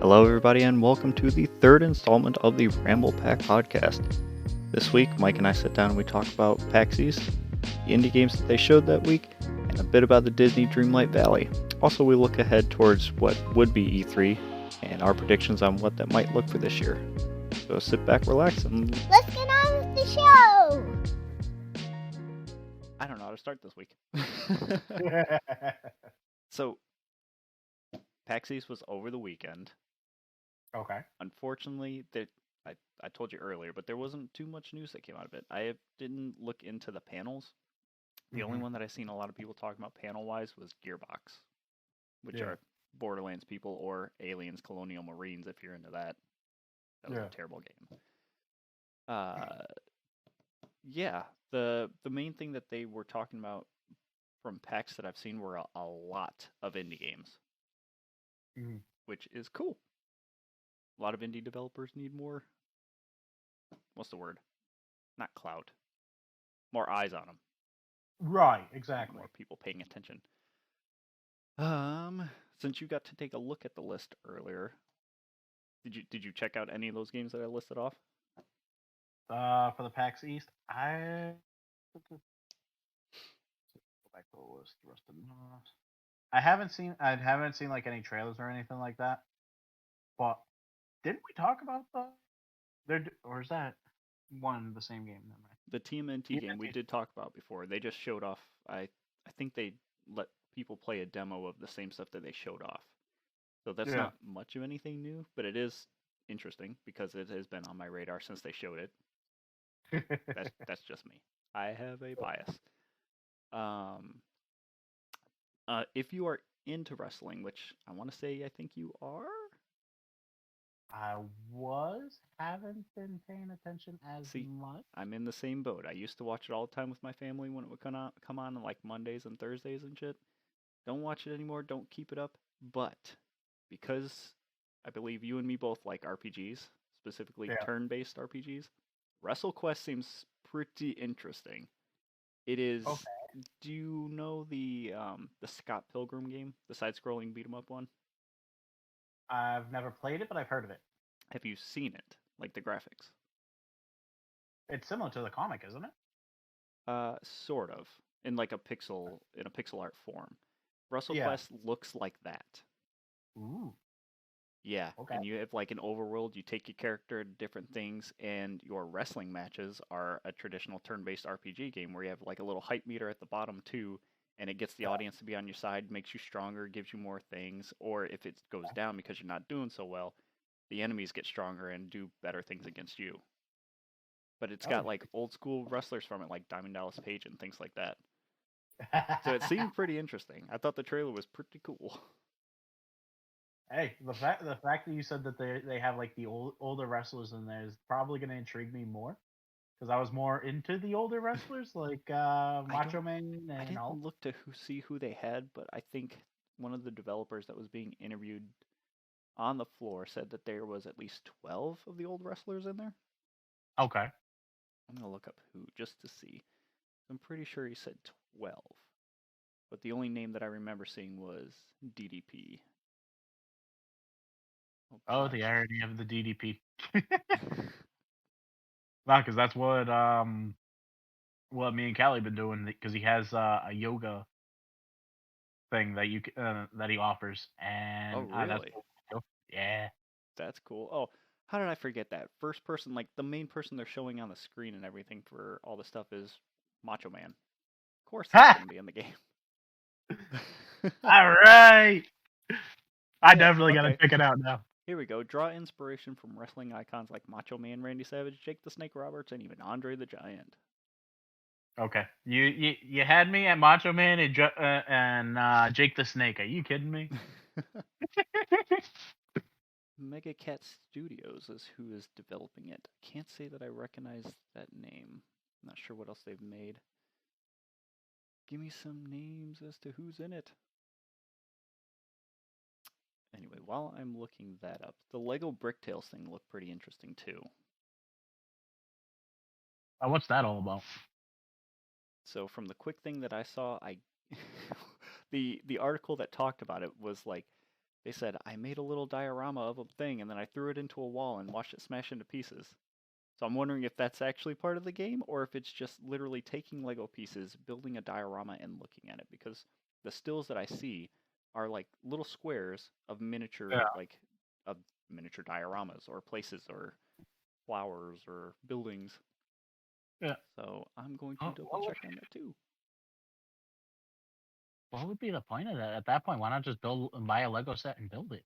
Hello, everybody, and welcome to the third installment of the Ramble Pack podcast. This week, Mike and I sit down and we talk about PAX East, the indie games that they showed that week, and a bit about the Disney Dreamlight Valley. Also, we look ahead towards what would be E3 and our predictions on what that might look for this year. So sit back, relax, and let's get on with the show! I don't know how to start this week. So, PAX East was over the weekend. Okay. Unfortunately, I told you earlier, but there wasn't too much news that came out of it. I didn't look into the panels. The only one that I've seen a lot of people talking about panel-wise was Gearbox, which are Borderlands people or Aliens Colonial Marines, if you're into that. That was a terrible game. The main thing that they were talking about from PAX that I've seen were a lot of indie games, which is cool. A lot of indie developers need more, what's the word? Not clout. More eyes on them. Right, exactly. More people paying attention. Since you got to take a look at the list earlier, did you check out any of those games that I listed off? For the PAX East, I go back to the list. The rest of them. I haven't seen like any trailers or anything like that. But didn't we talk about or is that one the same game? Never mind. The TMNT game we did talk about before. They just showed off. I think they let people play a demo of the same stuff that they showed off. So that's not much of anything new, but it is interesting because it has been on my radar since they showed it. That's just me. I have a bias. If you are into wrestling, which I want to say I think you are. I haven't been paying attention as much. I'm in the same boat. I used to watch it all the time with my family when it would come on like Mondays and Thursdays and shit. Don't watch it anymore. Don't keep it up. But because I believe you and me both like RPGs, specifically turn-based RPGs, WrestleQuest seems pretty interesting. It is. Okay. Do you know the Scott Pilgrim game, the side-scrolling beat-em-up one? I've never played it, but I've heard of it. Have you seen it? Like the graphics? It's similar to the comic, isn't it? Sort of. In like a pixel art form. WrestleQuest looks like that. Ooh. Yeah. Okay. And you have like an overworld, you take your character to different things, and your wrestling matches are a traditional turn-based RPG game where you have like a little hype meter at the bottom too, and it gets the audience to be on your side, makes you stronger, gives you more things, or if it goes down because you're not doing so well, the enemies get stronger and do better things against you. But it's got like old school wrestlers from it, like Diamond Dallas Page and things like that. So it seemed pretty interesting. I thought the trailer was pretty cool. Hey, the fact that you said that they have like the older wrestlers in there is probably going to intrigue me more, because I was more into the older wrestlers like Macho Man and I didn't look to see who they had, but I think one of the developers that was being interviewed on the floor said that there was at least 12 of the old wrestlers in there. Okay. I'm going to look up who just to see. I'm pretty sure he said 12. But the only name that I remember seeing was DDP. Oh, the irony of the DDP. Nah, because that's what me and Callie been doing, because he has a yoga thing that he offers, and really? Yeah, that's cool. Oh, how did I forget that? First person, like the main person they're showing on the screen and everything for all the stuff is Macho Man. Of course, he's going to be in the game. All right. I definitely got to check it out now. Here we go. Draw inspiration from wrestling icons like Macho Man, Randy Savage, Jake the Snake Roberts, and even Andre the Giant. Okay, you had me at Macho Man and Jake the Snake. Are you kidding me? Mega Cat Studios is who is developing it. Can't say that I recognize that name. I'm not sure what else they've made. Give me some names as to who's in it. Anyway, while I'm looking that up, the Lego Bricktails thing looked pretty interesting too. What's that all about? So from the quick thing that I saw, the article that talked about it was like, They said, I made a little diorama of a thing and then I threw it into a wall and watched it smash into pieces. So I'm wondering if that's actually part of the game or if it's just literally taking Lego pieces, building a diorama, and looking at it. Because the stills that I see are like little squares of miniature, Yeah. of miniature dioramas or places or flowers or buildings. Yeah. So I'm going to double check on that too. What would be the point of that? At that point, why not just buy a Lego set and build it?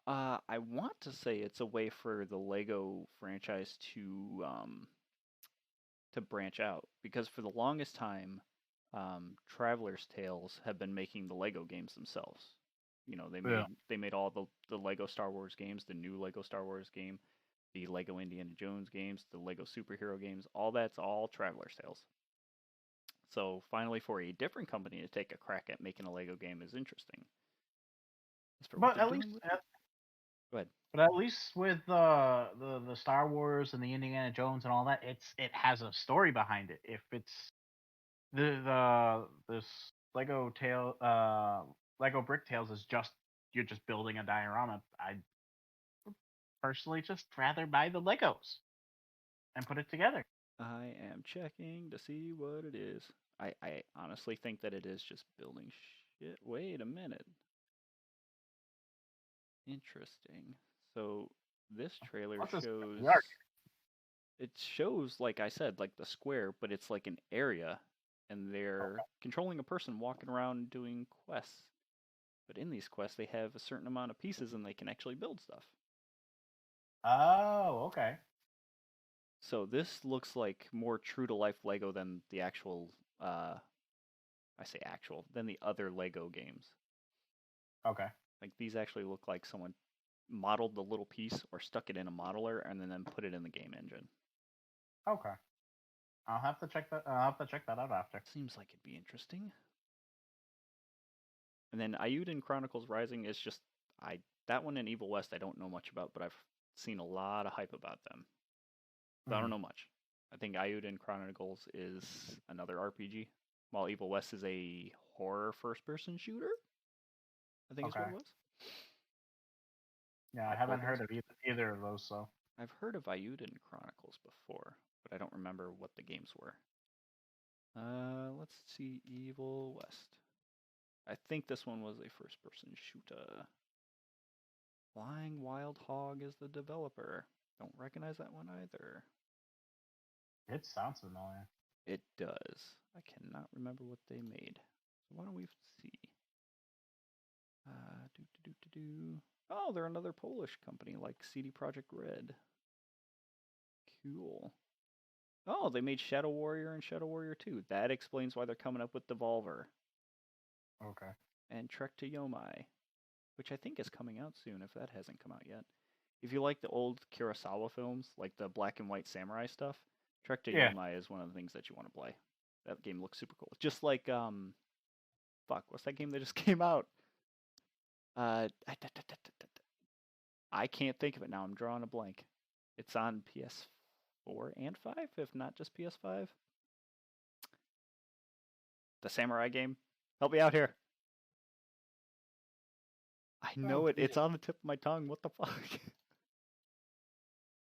I want to say it's a way for the Lego franchise to branch out because for the longest time, Traveler's Tales have been making the Lego games themselves. You know, they made all the Lego Star Wars games, the new Lego Star Wars game, the Lego Indiana Jones games, the Lego superhero games. All that's all Traveler's Tales. So finally, for a different company to take a crack at making a Lego game is interesting. But at least, Go ahead. but at least with the Star Wars and the Indiana Jones and all that, it has a story behind it. If it's this Lego Brick Tales is just you're just building a diorama, I personally just rather buy the Legos and put it together. I am checking to see what it is. I honestly think that it is just building shit. Wait a minute. Interesting. So this trailer shows it shows, like I said, like the square, but it's like an area and they're controlling a person walking around doing quests. But in these quests they have a certain amount of pieces and they can actually build stuff. Oh, okay. So this looks like more true to life Lego than the actual I say actual, than the other Lego games. Okay. Like these actually look like someone modeled the little piece or stuck it in a modeler and then put it in the game engine. Okay. I'll have to check that. I'll have to check that out after. Seems like it'd be interesting. And then Ayuden Chronicles Rising is just that one and Evil West I don't know much about, but I've seen a lot of hype about them. But I don't know much. I think Ayuden Chronicles is another RPG, while Evil West is a horror first-person shooter. I think is what it was. Yeah, I haven't heard of either of those, so. I've heard of Ayuden Chronicles before, but I don't remember what the games were. Let's see, Evil West. I think this one was a first-person shooter. Flying Wild Hog is the developer. Don't recognize that one either. It sounds familiar. It does. I cannot remember what they made. So why don't we see? Oh, they're another Polish company like CD Projekt Red. Cool. Oh, they made Shadow Warrior and Shadow Warrior 2. That explains why they're coming up with Devolver. Okay. And Trek to Yomai, which I think is coming out soon if that hasn't come out yet. If you like the old Kurosawa films, like the black and white samurai stuff, Trek to Yomai is one of the things that you want to play. That game looks super cool. Just like fuck, what's that game that just came out? I can't think of it now. I'm drawing a blank. It's on PS4 and 5, if not just PS5. The samurai game. Help me out here. I know it. It's on the tip of my tongue. What the fuck?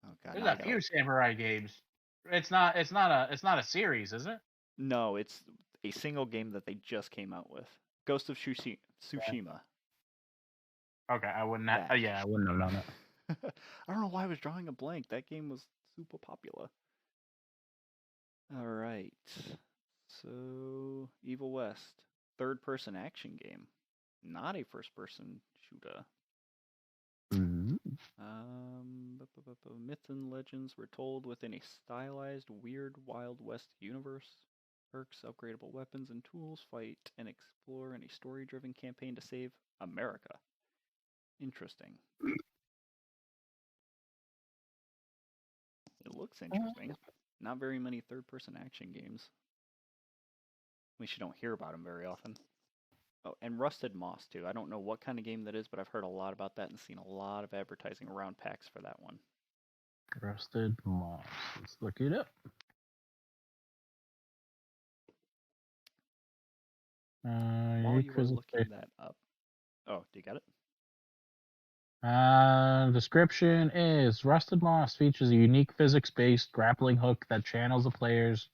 Oh god. There's a few samurai games. It's not a series, is it? No, it's a single game that they just came out with. Ghost of Tsushima. Okay, I wouldn't have. I wouldn't have known it. I don't know why I was drawing a blank. That game was super popular. All right. So, Evil West, third-person action game, not a first-person shooter. Mm-hmm. Myths and legends were told within a stylized, weird Wild West universe. Perks, upgradable weapons and tools, fight and explore in a story-driven campaign to save America. Interesting. It looks interesting. Not very many third-person action games. At least you don't hear about them very often. Oh, and Rusted Moss, too. I don't know what kind of game that is, but I've heard a lot about that and seen a lot of advertising around PAX for that one. Rusted Moss. Let's look it up. While you were looking that up, Oh, do you got it? Description is Rusted Moss features a unique physics-based grappling hook that channels the player's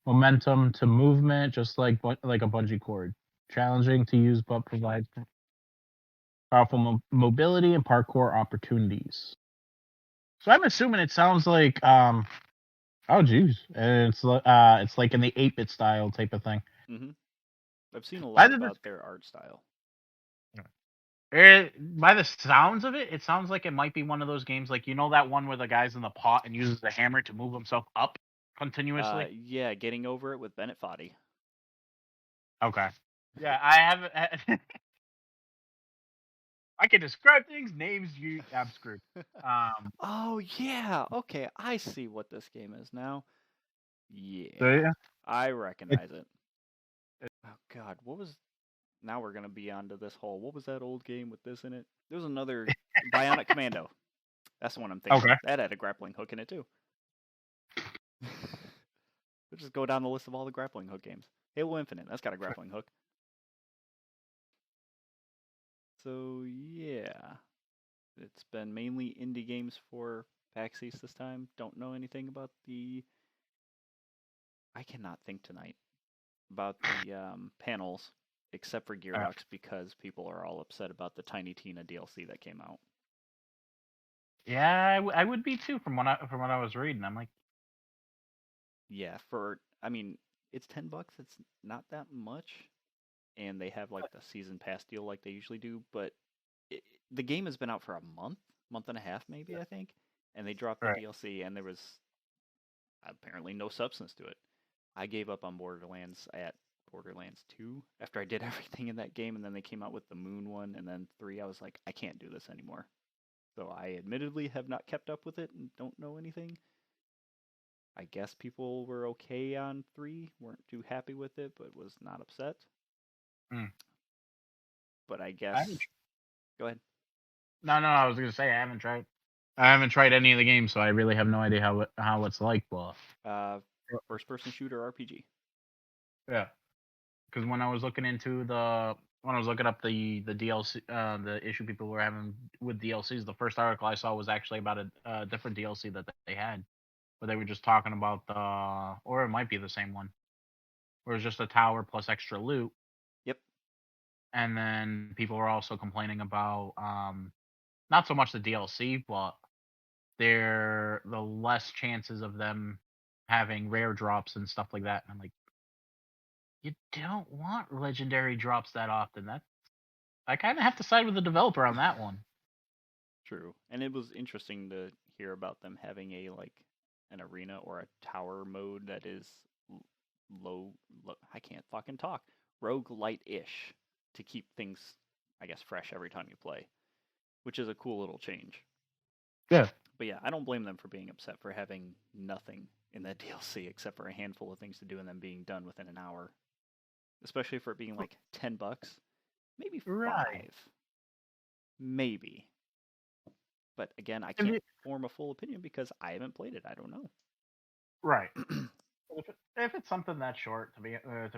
momentum to movement, just like a bungee cord. Challenging to use, but provides powerful mobility and parkour opportunities. So I'm assuming it sounds like oh geez, it's like in the 8-bit style type of thing. Mm-hmm. I've seen a By lot the about their art style. by the sounds of it, it sounds like it might be one of those games like that one where the guy's in the pot and uses the hammer to move himself up continuously. Yeah, Getting Over It with Bennett Foddy. Okay. Yeah, I haven't. I can describe things, names. I'm screwed. Oh yeah, okay, I see what this game is now. Yeah, Yeah. I recognize it. Oh God, what was? Now we're gonna be onto this whole. What was that old game with this in it? There was another Bionic Commando. That's the one I'm thinking. Okay. Of. That had a grappling hook in it too. We'll just go down the list of all the grappling hook games. Halo Infinite, that's got a grappling hook. So yeah, it's been mainly indie games for PAX East this time. Don't know anything about the. I cannot think tonight about the panels, except for Gearbox, because people are all upset about the Tiny Tina DLC that came out. Yeah, I would be too from what I was reading. I'm like, Yeah, it's $10. It's not that much, and they have like the season pass deal like they usually do. But the game has been out for a month and a half, maybe I think, and they dropped the DLC, and there was apparently no substance to it. I gave up on Borderlands at Borderlands 2 after I did everything in that game, and then they came out with the Moon one, and then 3. I was like, I can't do this anymore. So I admittedly have not kept up with it and don't know anything. I guess people were okay on 3, weren't too happy with it, but was not upset. But I guess. Go ahead. No, I was gonna say I haven't tried. I haven't tried any of the games, so I really have no idea how it's like. But first-person shooter RPG. Yeah, because when I was looking up the DLC, the issue people were having with DLCs, the first article I saw was actually about a different DLC that they had, where they were just talking about or it might be the same one, where it's just a tower plus extra loot. Yep. And then people were also complaining about not so much the DLC, but the less chances of them having rare drops and stuff like that. And I'm like, you don't want legendary drops that often. I kind of have to side with the developer on that one. True. And it was interesting to hear about them having an arena or a tower mode that is low I can't fucking talk. Roguelite-ish to keep things, I guess, fresh every time you play, which is a cool little change. Yeah. But yeah, I don't blame them for being upset for having nothing in that DLC except for a handful of things to do and them being done within an hour. Especially for it being like $10, maybe 5, right. maybe. But again, I can't form a full opinion because I haven't played it. I don't know. Right. if it's something that short, to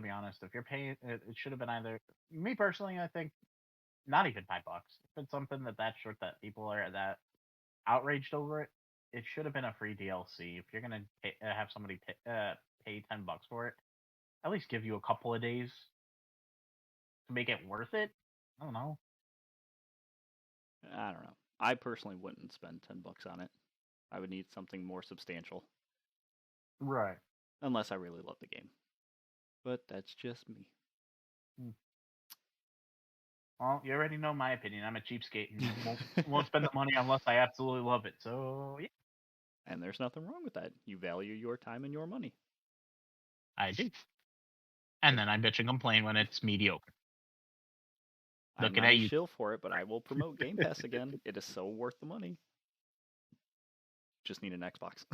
be honest, if you're paying, it should have been either. Me personally, I think not even $5. If it's something that short that people are that outraged over it, it should have been a free DLC. If you're gonna have somebody pay $10 for it, at least give you a couple of days to make it worth it. I don't know. I personally wouldn't spend $10 on it. I would need something more substantial. Right. Unless I really love the game. But that's just me. Well, you already know my opinion. I'm a cheapskate and won't spend the money unless I absolutely love it. So, yeah. And there's nothing wrong with that. You value your time and your money. I do. And then I bitch and complain when it's mediocre. I'm not a shill for it, but I will promote Game Pass again. It is so worth the money. Just need an Xbox.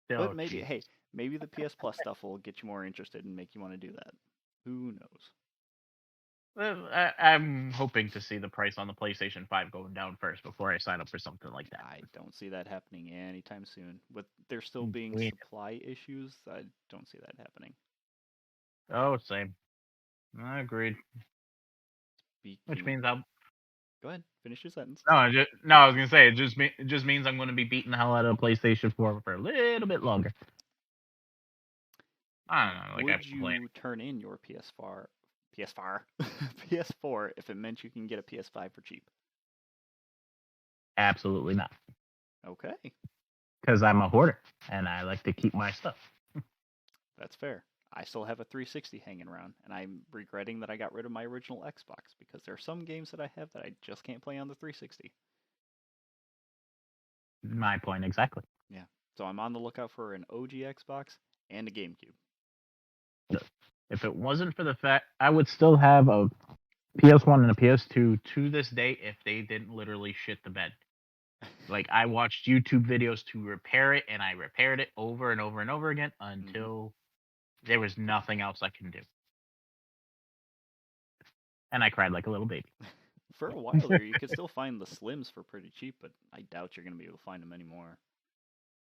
But maybe the PS Plus stuff will get you more interested and make you want to do that. Who knows? I'm hoping to see the price on the PlayStation 5 going down first before I sign up for something like that. I don't see that happening anytime soon. With there still being supply issues, I don't see that happening. Oh, same. I agreed. Which means I'll. Go ahead, finish your sentence. No, I was gonna say it just means I'm gonna be beating the hell out of a PlayStation 4 for a little bit longer. I don't know. Would you turn in your PS4 if it meant you can get a PS5 for cheap? Absolutely not. Okay. Because I'm a hoarder and I like to keep my stuff. That's fair. I still have a 360 hanging around, and I'm regretting that I got rid of my original Xbox because there are some games that I have that I just can't play on the 360. My point exactly. Yeah. So I'm on the lookout for an OG Xbox and a GameCube. If it wasn't for the fact, I would still have a PS1 and a PS2 to this day if they didn't literally shit the bed. Like, I watched YouTube videos to repair it, and I repaired it over and over and over again until there was nothing else I can do. And I cried like a little baby. For a while there, you could still find the Slims for pretty cheap, but I doubt you're going to be able to find them anymore.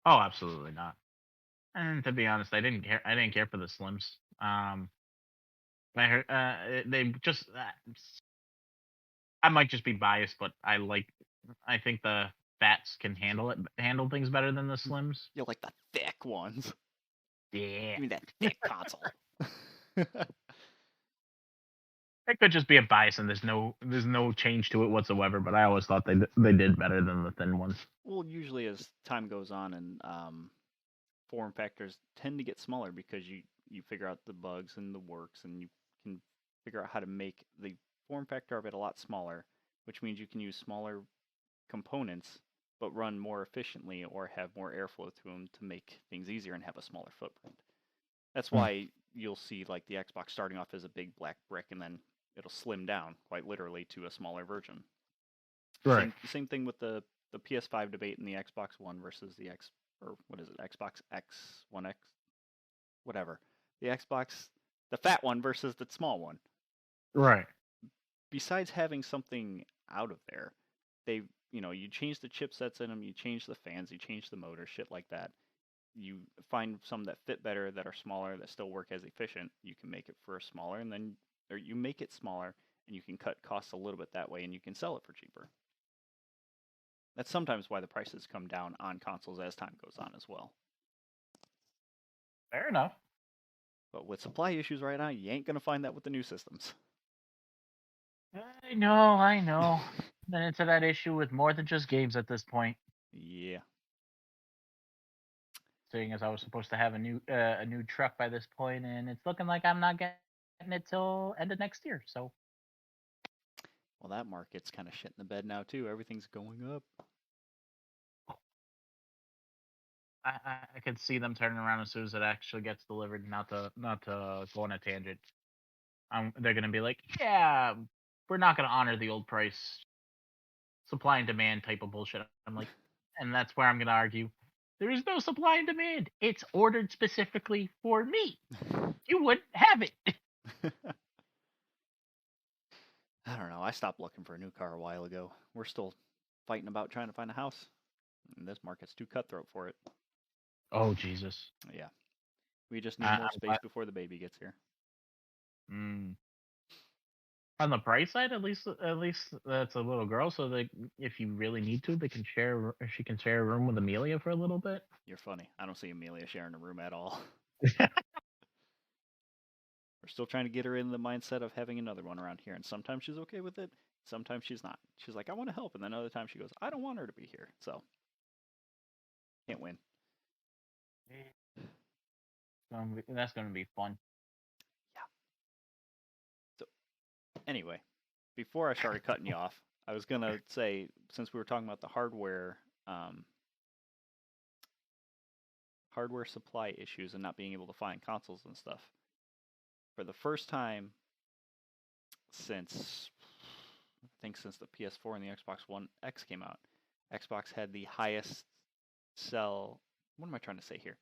Oh, absolutely not. And to be honest, I didn't care. I didn't care for the Slims. I heard they just. I might just be biased, but I think the Fats can handle things better than the Slims. You like the thick ones. Yeah. Give me that thick console. It could just be a bias, and there's no change to it whatsoever. But I always thought they did better than the thin ones. Well, usually as time goes on, and form factors tend to get smaller because you figure out the bugs and the works, and you can figure out how to make the form factor of it a lot smaller, which means you can use smaller components but run more efficiently or have more airflow to them to make things easier and have a smaller footprint. That's why you'll see like the Xbox starting off as a big black brick and then it'll slim down quite literally to a smaller version. Right. Same thing with the PS5 debate and the Xbox One versus the Xbox X, One X, whatever. The Xbox, the fat one versus the small one. Right. Besides having something out of there, you change the chipsets in them, you change the fans, you change the motor, shit like that. You find some that fit better, that are smaller, that still work as efficient. You can make it for a smaller, or you make it smaller, and you can cut costs a little bit that way, and you can sell it for cheaper. That's sometimes why the prices come down on consoles as time goes on as well. Fair enough. But with supply issues right now, you ain't gonna find that with the new systems. I know. Been into that issue with more than just games at this point. Yeah. Seeing as I was supposed to have a new truck by this point, and it's looking like I'm not getting it till end of next year. So. Well, that market's kind of shit in the bed now too. Everything's going up. I could see them turning around as soon as it actually gets delivered. Not to go on a tangent. They're gonna be like, yeah, we're not gonna honor the old price, supply and demand type of bullshit. I'm like, and that's where I'm gonna argue. There is no supply and demand. It's ordered specifically for me. You wouldn't have it. I don't know. I stopped looking for a new car a while ago. We're still fighting about trying to find a house. And this market's too cutthroat for it. Oh, Jesus. Yeah. We just need more space before the baby gets here. On the bright side, at least that's a little girl, so that if you really need to, she can share a room with Amelia for a little bit. You're funny. I don't see Amelia sharing a room at all. We're still trying to get her in the mindset of having another one around here, and sometimes she's okay with it, sometimes she's not. She's like, I want to help, and then other times she goes, I don't want her to be here. So, can't win. That's going to be fun. Yeah. So, anyway, before I started cutting you off, I was going to say, since we were talking about the hardware supply issues and not being able to find consoles and stuff, for the first time since the PS4 and the Xbox One X came out, Xbox had the highest sell. What am I trying to say here?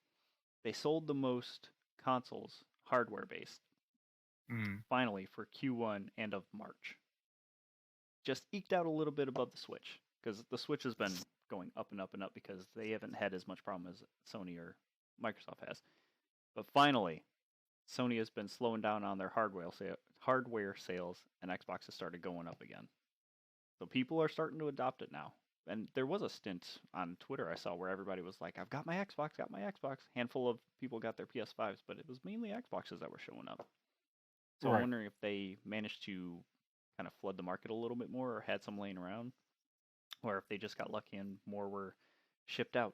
They sold the most consoles hardware-based, finally, for Q1 and of March. Just eked out a little bit above the Switch, because the Switch has been going up and up and up because they haven't had as much problem as Sony or Microsoft has. But finally, Sony has been slowing down on their hardware hardware sales and Xbox has started going up again. So people are starting to adopt it now. And there was a stint on Twitter I saw where everybody was like, I've got my Xbox, got my Xbox. Handful of people got their PS5s, but it was mainly Xboxes that were showing up. So I'm wondering if they managed to kind of flood the market a little bit more or had some laying around, or if they just got lucky and more were shipped out.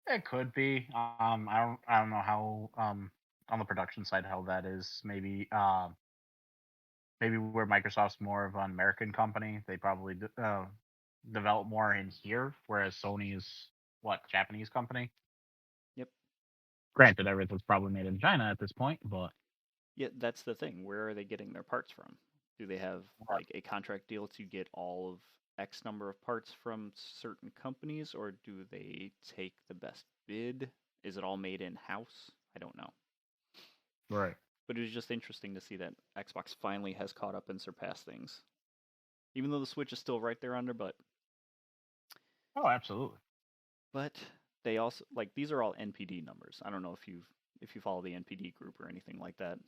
It could be. I don't know how on the production side how that is. Maybe where Microsoft's more of an American company, they probably develop more in here, whereas Sony is what, Japanese company. Yep. Granted, everything's probably made in China at this point, but yeah, that's the thing. Where are they getting their parts from? Do they have like a contract deal to get all of X number of parts from certain companies, or do they take the best bid? Is it all made in house? I don't know. Right. But it was just interesting to see that Xbox finally has caught up and surpassed things. Even though the Switch is still right there on their butt. Oh, absolutely. But they also like these are all NPD numbers. I don't know if you follow the NPD group or anything like that.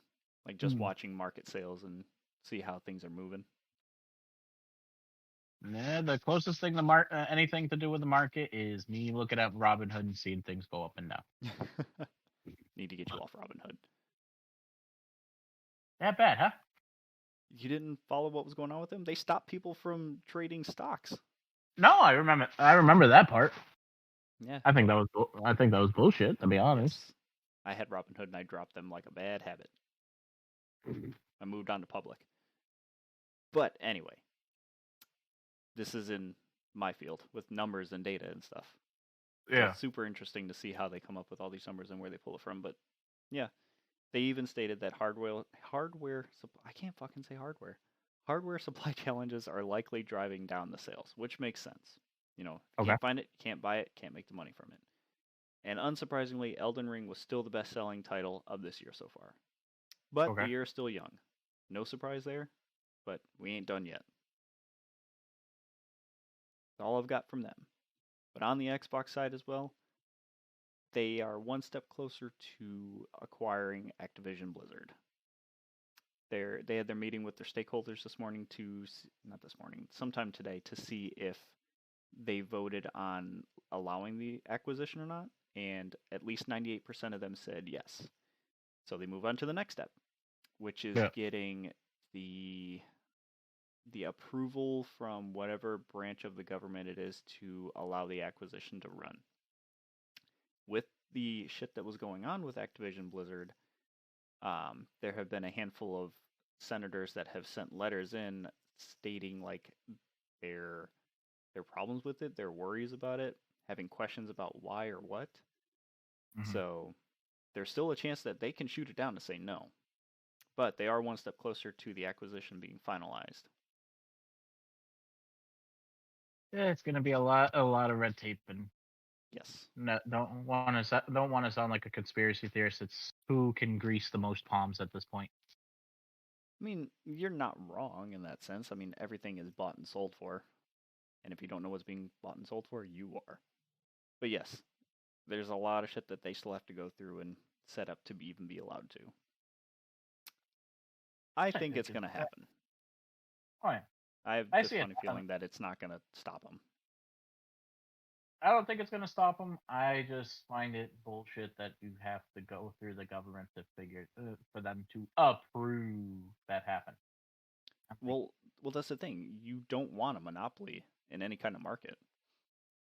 Like just watching market sales and see how things are moving. Yeah, the closest thing to anything to do with the market is me looking at Robinhood and seeing things go up and down. Need to get you off Robinhood. That bad, huh? You didn't follow what was going on with them? They stopped people from trading stocks. No, I remember that part. Yeah. I think that was bullshit, to be honest. Yes. I had Robinhood and I dropped them like a bad habit. I moved on to public. But anyway, this is in my field with numbers and data and stuff. Yeah. So it's super interesting to see how they come up with all these numbers and where they pull it from. But yeah, they even stated that hardware I can't fucking say hardware. Hardware supply challenges are likely driving down the sales, which makes sense. You know, if you can't find it, can't buy it, can't make the money from it. And unsurprisingly, Elden Ring was still the best-selling title of this year so far. But the year is still young. No surprise there, but we ain't done yet. That's all I've got from them. But on the Xbox side as well, they are one step closer to acquiring Activision Blizzard. They had their meeting with their stakeholders sometime today, to see if they voted on allowing the acquisition or not, and at least 98% of them said yes. So they move on to the next step, which is getting the approval from whatever branch of the government it is to allow the acquisition to run. With the shit that was going on with Activision Blizzard, there have been a handful of senators that have sent letters in stating like their problems with it, their worries about it, having questions about why or what. So there's still a chance that they can shoot it down to say no. But they are one step closer to the acquisition being finalized. Yeah, it's going to be a lot of red tape, and yes, don't want to sound like a conspiracy theorist. It's who can grease the most palms at this point. I mean, you're not wrong in that sense. I mean, everything is bought and sold for, and if you don't know what's being bought and sold for, you are. But yes, there's a lot of shit that they still have to go through and set up to even be allowed to. I think it's going to happen. Oh, yeah. I have this funny feeling that it's not going to stop them. I don't think it's going to stop them. I just find it bullshit that you have to go through the government to for them to approve that happen. Well, that's the thing. You don't want a monopoly in any kind of market.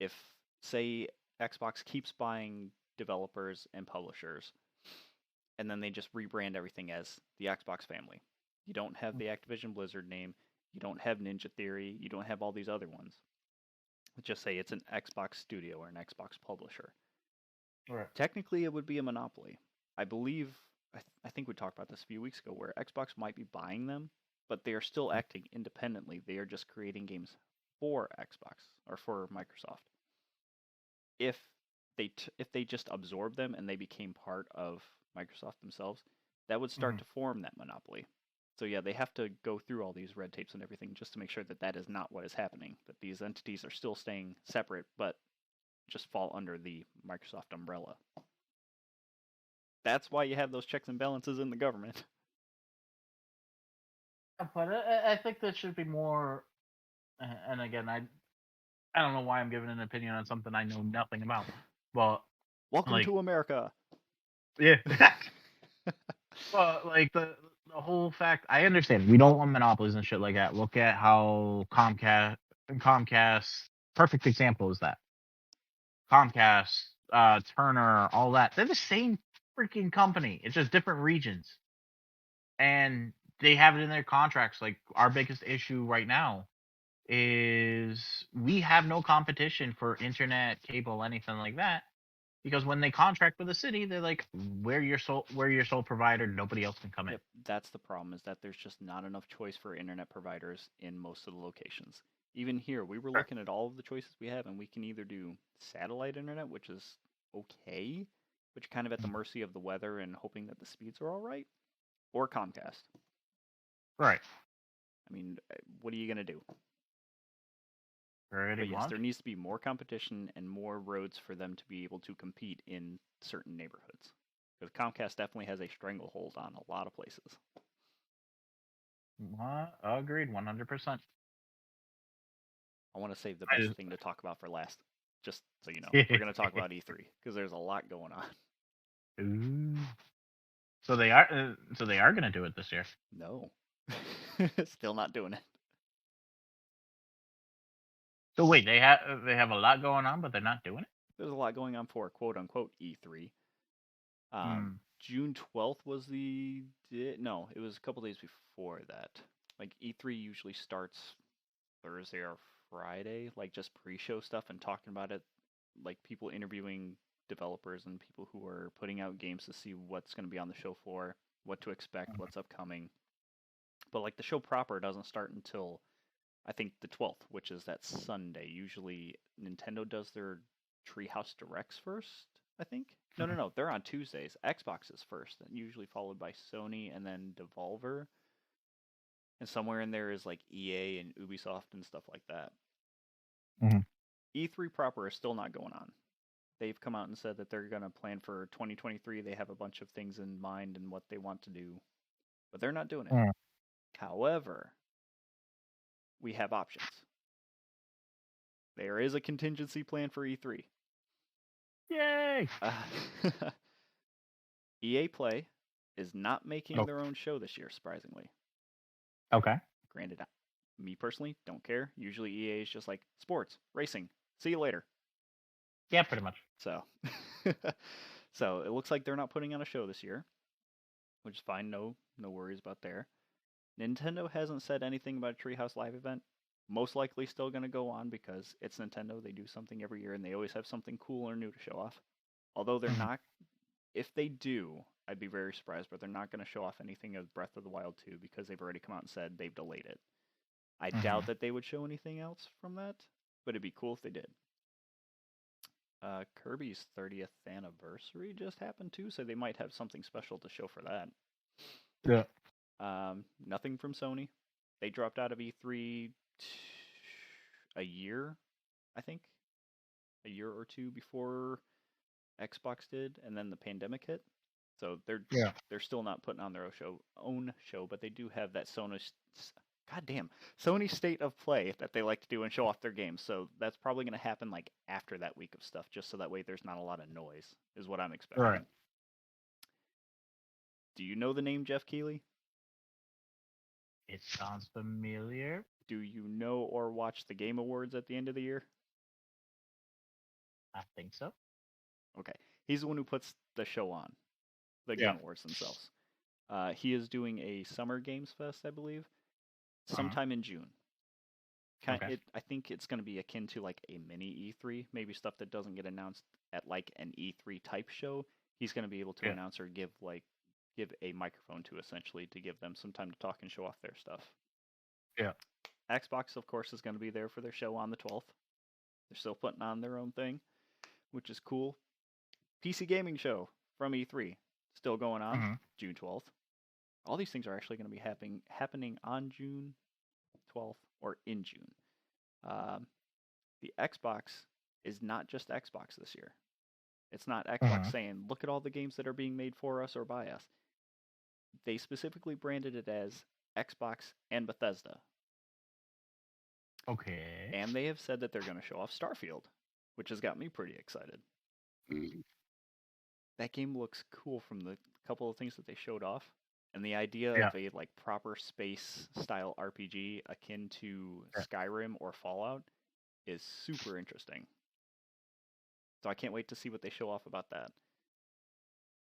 If, say, Xbox keeps buying developers and publishers, and then they just rebrand everything as the Xbox family. You don't have the Activision Blizzard name. You don't have Ninja Theory. You don't have all these other ones. Just say it's an Xbox studio or an Xbox publisher. Right. Technically, it would be a monopoly. I believe, I think we talked about this a few weeks ago, where Xbox might be buying them, but they are still acting independently. They are just creating games for Xbox or for Microsoft. If they just absorbed them and they became part of Microsoft themselves, that would start to form that monopoly. So yeah, they have to go through all these red tapes and everything just to make sure that that is not what is happening, that these entities are still staying separate, but just fall under the Microsoft umbrella. That's why you have those checks and balances in the government. But I think that should be more. And again, I don't know why I'm giving an opinion on something I know nothing about. But Welcome like, to America. yeah. Well, like the whole fact, I understand we don't want monopolies and shit like that. Look at how Comcast, perfect example is that Comcast, Turner, all that. They're the same freaking company. It's just different regions, and they have it in their contracts. Like our biggest issue right now is we have no competition for internet, cable, anything like that. Because when they contract with the city, they're like, we're your sole provider. Nobody else can come in. Yep, that's the problem is that there's just not enough choice for internet providers in most of the locations. Even here, we were Sure. looking at all of the choices we have, and we can either do satellite internet, which is okay, but you're kind of at the mercy of the weather and hoping that the speeds are all right, or Comcast. Right. I mean, what are you going to do? Pretty But yes, much. there needs to be more competition and more roads for them to be able to compete in certain neighborhoods. Because Comcast definitely has a stranglehold on a lot of places. Agreed, 100%. I want to save the I best just, thing to talk about for last, just so you know. We're going to talk about E3 because there's a lot going on. Ooh. So they are gonna do it this year. No, still not doing it. So wait, they have a lot going on, but they're not doing it. There's a lot going on for quote unquote E3. Hmm. June 12th was no, it was a couple days before that. Like E3 usually starts Thursday or Friday, like just pre-show stuff and talking about it, like people interviewing developers and people who are putting out games to see what's going to be on the show floor, what to expect, what's upcoming. But like the show proper doesn't start until I think the 12th, which is that Sunday. Usually Nintendo does their Treehouse Directs first, I think. No, they're on Tuesdays. Xbox is first, and usually followed by Sony and then Devolver. And somewhere in there is like EA and Ubisoft and stuff like that. Mm-hmm. E3 proper is still not going on. They've come out and said that they're going to plan for 2023. They have a bunch of things in mind and what they want to do, but they're not doing it. Mm. However, we have options. There is a contingency plan for E3. Yay! EA Play is not making Oh. their own show this year, surprisingly. Okay. Granted, me personally, don't care. Usually EA is just like sports, racing. See you later. Yeah, pretty much. So, so it looks like they're not putting on a show this year, which is fine. No worries about there. Nintendo hasn't said anything about a Treehouse Live event. Most likely still going to go on because it's Nintendo. They do something every year and they always have something cool or new to show off. Although they're not, if they do, I'd be very surprised, but they're not going to show off anything of Breath of the Wild 2 because they've already come out and said they've delayed it. I doubt that they would show anything else from that, but it'd be cool if they did. Kirby's 30th anniversary just happened too, so they might have something special to show for that. Yeah. Nothing from Sony. They dropped out of E3 a year, I think, a year or two before Xbox did, and then the pandemic hit. So they're still not putting on their own show, but they do have that Sony State of Play that they like to do and show off their games. So that's probably going to happen like after that week of stuff, just so that way there's not a lot of noise, is what I'm expecting. Right. Do you know the name Jeff Keighley? It sounds familiar. Do you know or watch the Game Awards at the end of the year? I think so. Okay. He's the one who puts the show on, the Game Awards themselves. He is doing a Summer Games Fest, I believe, sometime in June. I think it's going to be akin to like a mini E3, maybe stuff that doesn't get announced at like an E3 type show. He's going to be able to announce or give a microphone to essentially to give them some time to talk and show off their stuff. Yeah. Xbox, of course, is going to be there for their show on the 12th. They're still putting on their own thing, which is cool. PC Gaming Show from E3 still going on June 12th. All these things are actually going to be happening on June 12th or in June. The Xbox is not just Xbox this year. It's not Xbox saying, look at all the games that are being made for us or by us. They specifically branded it as Xbox, and Bethesda. Okay. And they have said that they're going to show off Starfield, which has got me pretty excited. That game looks cool from the couple of things that they showed off. And the idea of a like proper space style RPG akin to Skyrim or Fallout is super interesting. So I can't wait to see what they show off about that.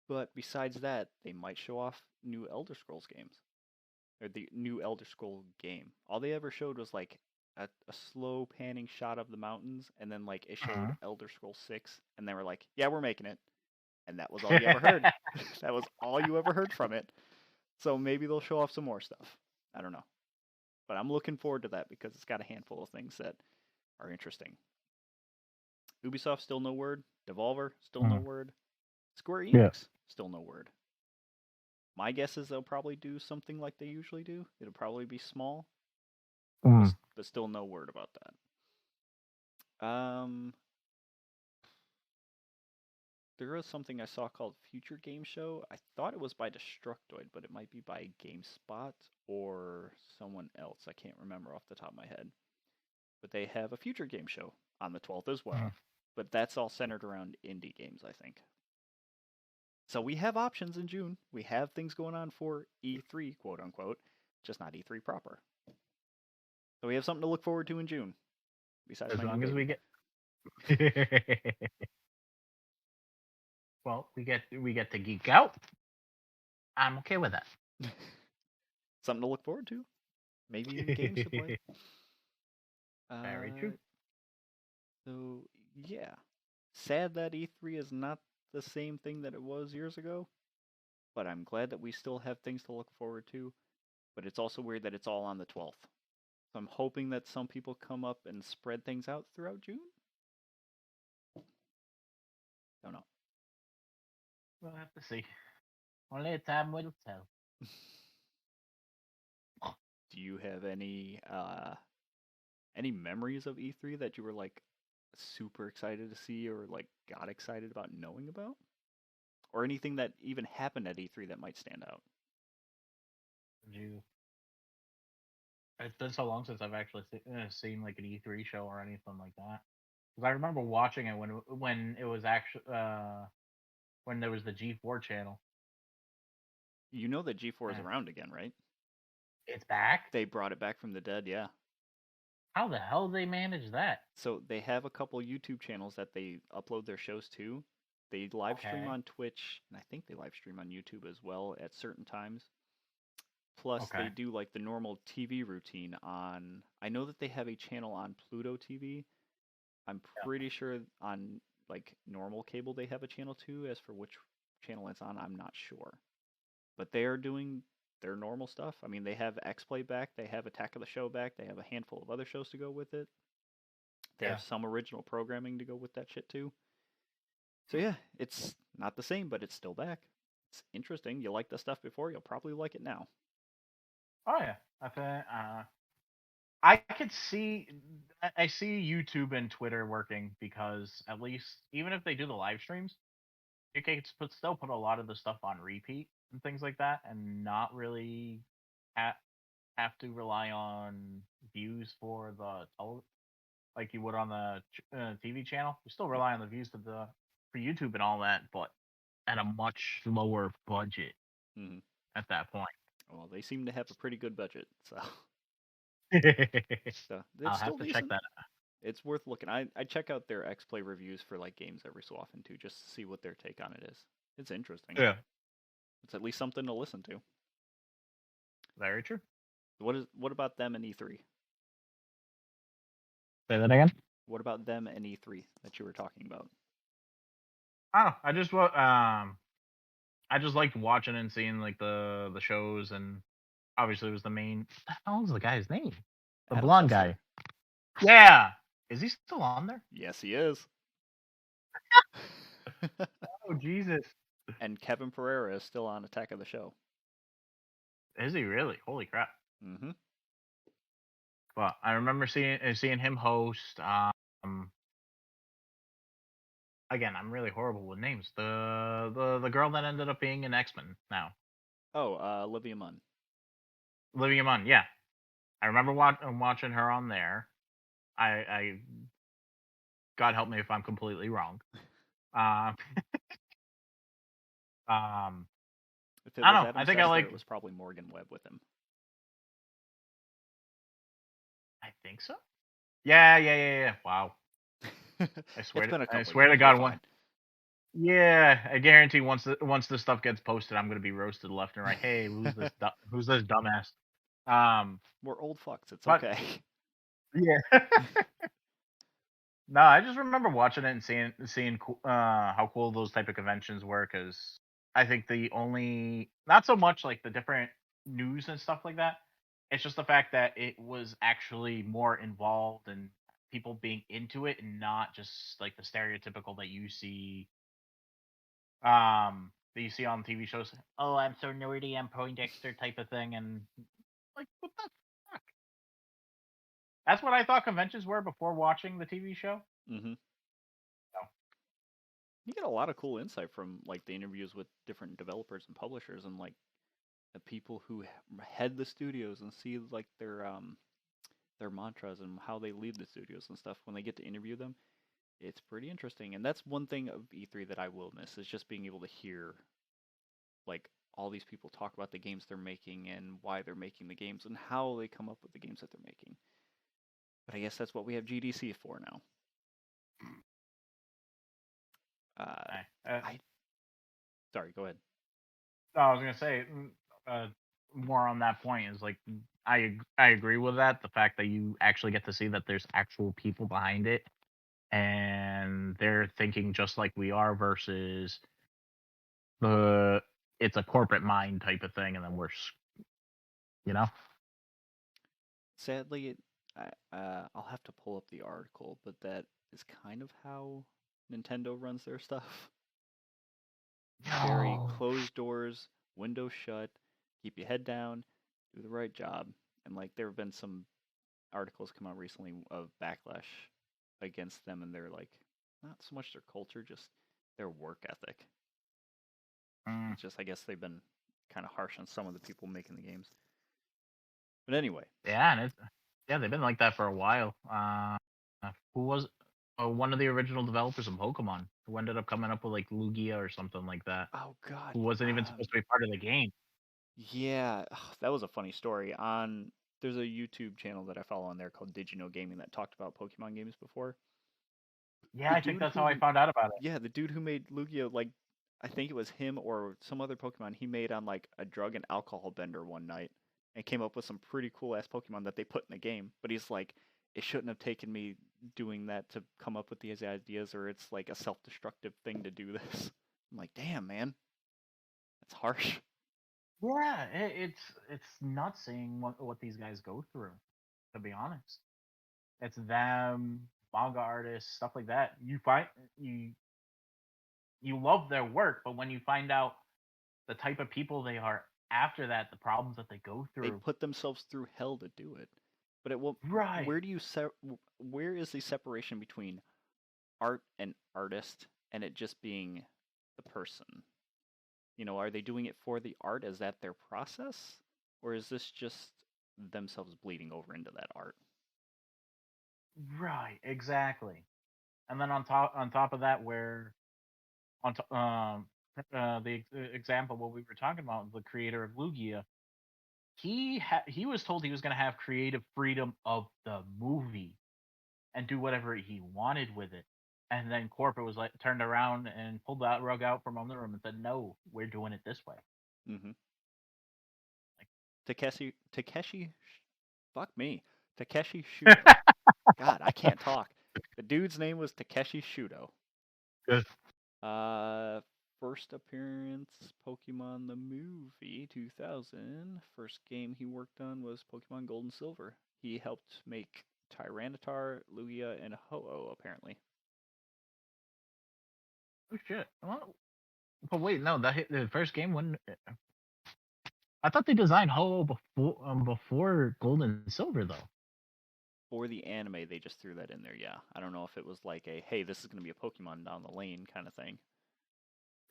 But besides that, they might show off new Elder Scrolls games. Or the new Elder Scroll game. All they ever showed was like a slow panning shot of the mountains, and then like it showed Elder Scrolls 6, and they were like, yeah, we're making it. And that was all you ever heard. That was all you ever heard from it. So maybe they'll show off some more stuff. I don't know. But I'm looking forward to that because it's got a handful of things that are interesting. Ubisoft, still no word. Devolver, still no word. Square Enix, still no word. My guess is they'll probably do something like they usually do. It'll probably be small, but still no word about that. There was something I saw called Future Game Show. I thought it was by Destructoid, but it might be by GameSpot or someone else. I can't remember off the top of my head. But they have a Future Game Show on the 12th as well. But that's all centered around indie games, I think. So we have options in June. We have things going on for E3, quote unquote, just not E3 proper. So we have something to look forward to in June. Besides as long as we get well, we get to geek out. I'm okay with that. Something to look forward to. Maybe even games to play. Very true. So yeah, sad that E3 is not the same thing that it was years ago, but I'm glad that we still have things to look forward to. But it's also weird that it's all on the 12th. So I'm hoping that some people come up and spread things out throughout June. Don't know. We'll have to see. Only time will tell. Do you have any memories of E3 that you were like super excited to see or like got excited about knowing about? Or anything that even happened at E3 that might stand out? It's been so long since I've actually seen like an E3 show or anything like that. Because I remember watching it when it was actually when there was the G4 channel. You know that G4 is around again, right? It's back? They brought it back from the dead, yeah. How the hell did they manage that? So they have a couple YouTube channels that they upload their shows to. They live stream on Twitch, and I think they live stream on YouTube as well at certain times. Plus, they do like the normal TV routine on. I know that they have a channel on Pluto TV. I'm pretty sure on like normal cable they have a channel too. As for which channel it's on, I'm not sure. But they are doing their normal stuff. I mean, they have X-Play back. They have Attack of the Show back. They have a handful of other shows to go with it. They have some original programming to go with that shit too. So yeah, it's not the same, but it's still back. It's interesting. You liked the stuff before, you'll probably like it now. Oh yeah, I could see. I see YouTube and Twitter working because at least even if they do the live streams, you can still put a lot of the stuff on repeat and things like that, and not really have to rely on views for like you would on the TV channel. You still rely on the views for YouTube and all that, but at a much lower budget at that point. Well, they seem to have a pretty good budget, so. So I'll have to check that out. It's worth looking. I check out their X-Play reviews for like games every so often too, just to see what their take on it is. It's interesting. Yeah. It's at least something to listen to. Very true. What about them and E3? Say that again? What about them and E3 that you were talking about? Oh, I just liked watching and seeing like the shows, and obviously it was the main. What the hell is the guy's name? The Adam blonde Sessler. guy. Yeah. Is he still on there? Yes, he is. Oh Jesus. And Kevin Pereira is still on Attack of the Show. Is he really? Holy crap. Mm-hmm. But I remember seeing him host. Again, I'm really horrible with names. The girl that ended up being in X-Men now. Oh, Olivia Munn. Olivia Munn, yeah. I remember watching her on there. I God help me if I'm completely wrong. Um, If it I don't was know. Adam I think I Sessler, like. it was probably Morgan Webb with him. I think so. Yeah. Wow. I swear. It's been a I couple swear to years. You're God, one. fine. Yeah, I guarantee once this stuff gets posted, I'm gonna be roasted left and right. Hey, who's this dumbass? We're old fucks. It's But okay. yeah. No, I just remember watching it and seeing how cool those type of conventions were, because I think the only, not so much like the different news and stuff like that. It's just the fact that it was actually more involved and people being into it, and not just like the stereotypical that you see on TV shows. Oh, I'm so nerdy, I'm Poindexter type of thing, and like, what the fuck? That's what I thought conventions were before watching the TV show. Mm-hmm. No. You get a lot of cool insight from like the interviews with different developers and publishers, and like the people who head the studios, and see like their mantras and how they lead the studios and stuff when they get to interview them. It's pretty interesting, and that's one thing of E3 that I will miss, is just being able to hear like all these people talk about the games they're making and why they're making the games and how they come up with the games that they're making. But I guess that's what we have GDC for now. I sorry, go ahead. No, I was gonna say, more on that point is like, I agree with that. The fact that you actually get to see that there's actual people behind it, and they're thinking just like we are, versus the it's a corporate mind type of thing, and then you know. Sadly, I'll have to pull up the article, but that is kind of how Nintendo runs their stuff. Very closed doors, windows shut, keep your head down, do the right job. And like there have been some articles come out recently of backlash against them, and they're like not so much their culture, just their work ethic. It's just, I guess they've been kind of harsh on some of the people making the games. But anyway, Yeah, and they've been like that for a while. Who was one of the original developers of Pokemon, who ended up coming up with like Lugia or something like that, oh god, who wasn't even supposed to be part of the game. yeah, that was a funny story. There's a YouTube channel that I follow on there called Did You Know Gaming that talked about Pokemon games before. Yeah, The I think dude that's how I who, found out about it. yeah, the dude who made Lugia, like, I think it was him or some other Pokemon he made on like a drug and alcohol bender one night, and came up with some pretty cool ass Pokemon that they put in the game. But he's like, it shouldn't have taken me doing that to come up with these ideas, or it's like a self-destructive thing to do this. I'm like, damn, man, that's harsh. Yeah, it's nuts seeing what these guys go through. To be honest, it's them, manga artists, stuff like that. You you love their work, but when you find out the type of people they are after that, the problems that they go They through. put themselves through hell to do it. But it will. Right. Where is the separation between art and artist, and it just being the person? You know, are they doing it for the art? Is that their process, or is this just themselves bleeding over into that art? Right, exactly. And then on top of that, where on to, example what we were talking about, the creator of Lugia, he was told he was going to have creative freedom of the movie and do whatever he wanted with it. And then corporate was like turned around and pulled that rug out from under him and said, "No, we're doing it this way." Mm-hmm. Like, Takeshi, fuck me, Takeshi Shudo. God, I can't talk. The dude's name was Takeshi Shudo. good. First appearance, Pokemon the movie, 2000. First game he worked on was Pokemon Gold and Silver. He helped make Tyranitar, Lugia, and Ho-Oh, apparently. Oh shit. Well, but wait, no, the first game when I thought they designed Ho before Gold and Silver though. For the anime, they just threw that in there, yeah. I don't know if it was like a, hey, this is going to be a Pokemon down the lane kind of thing.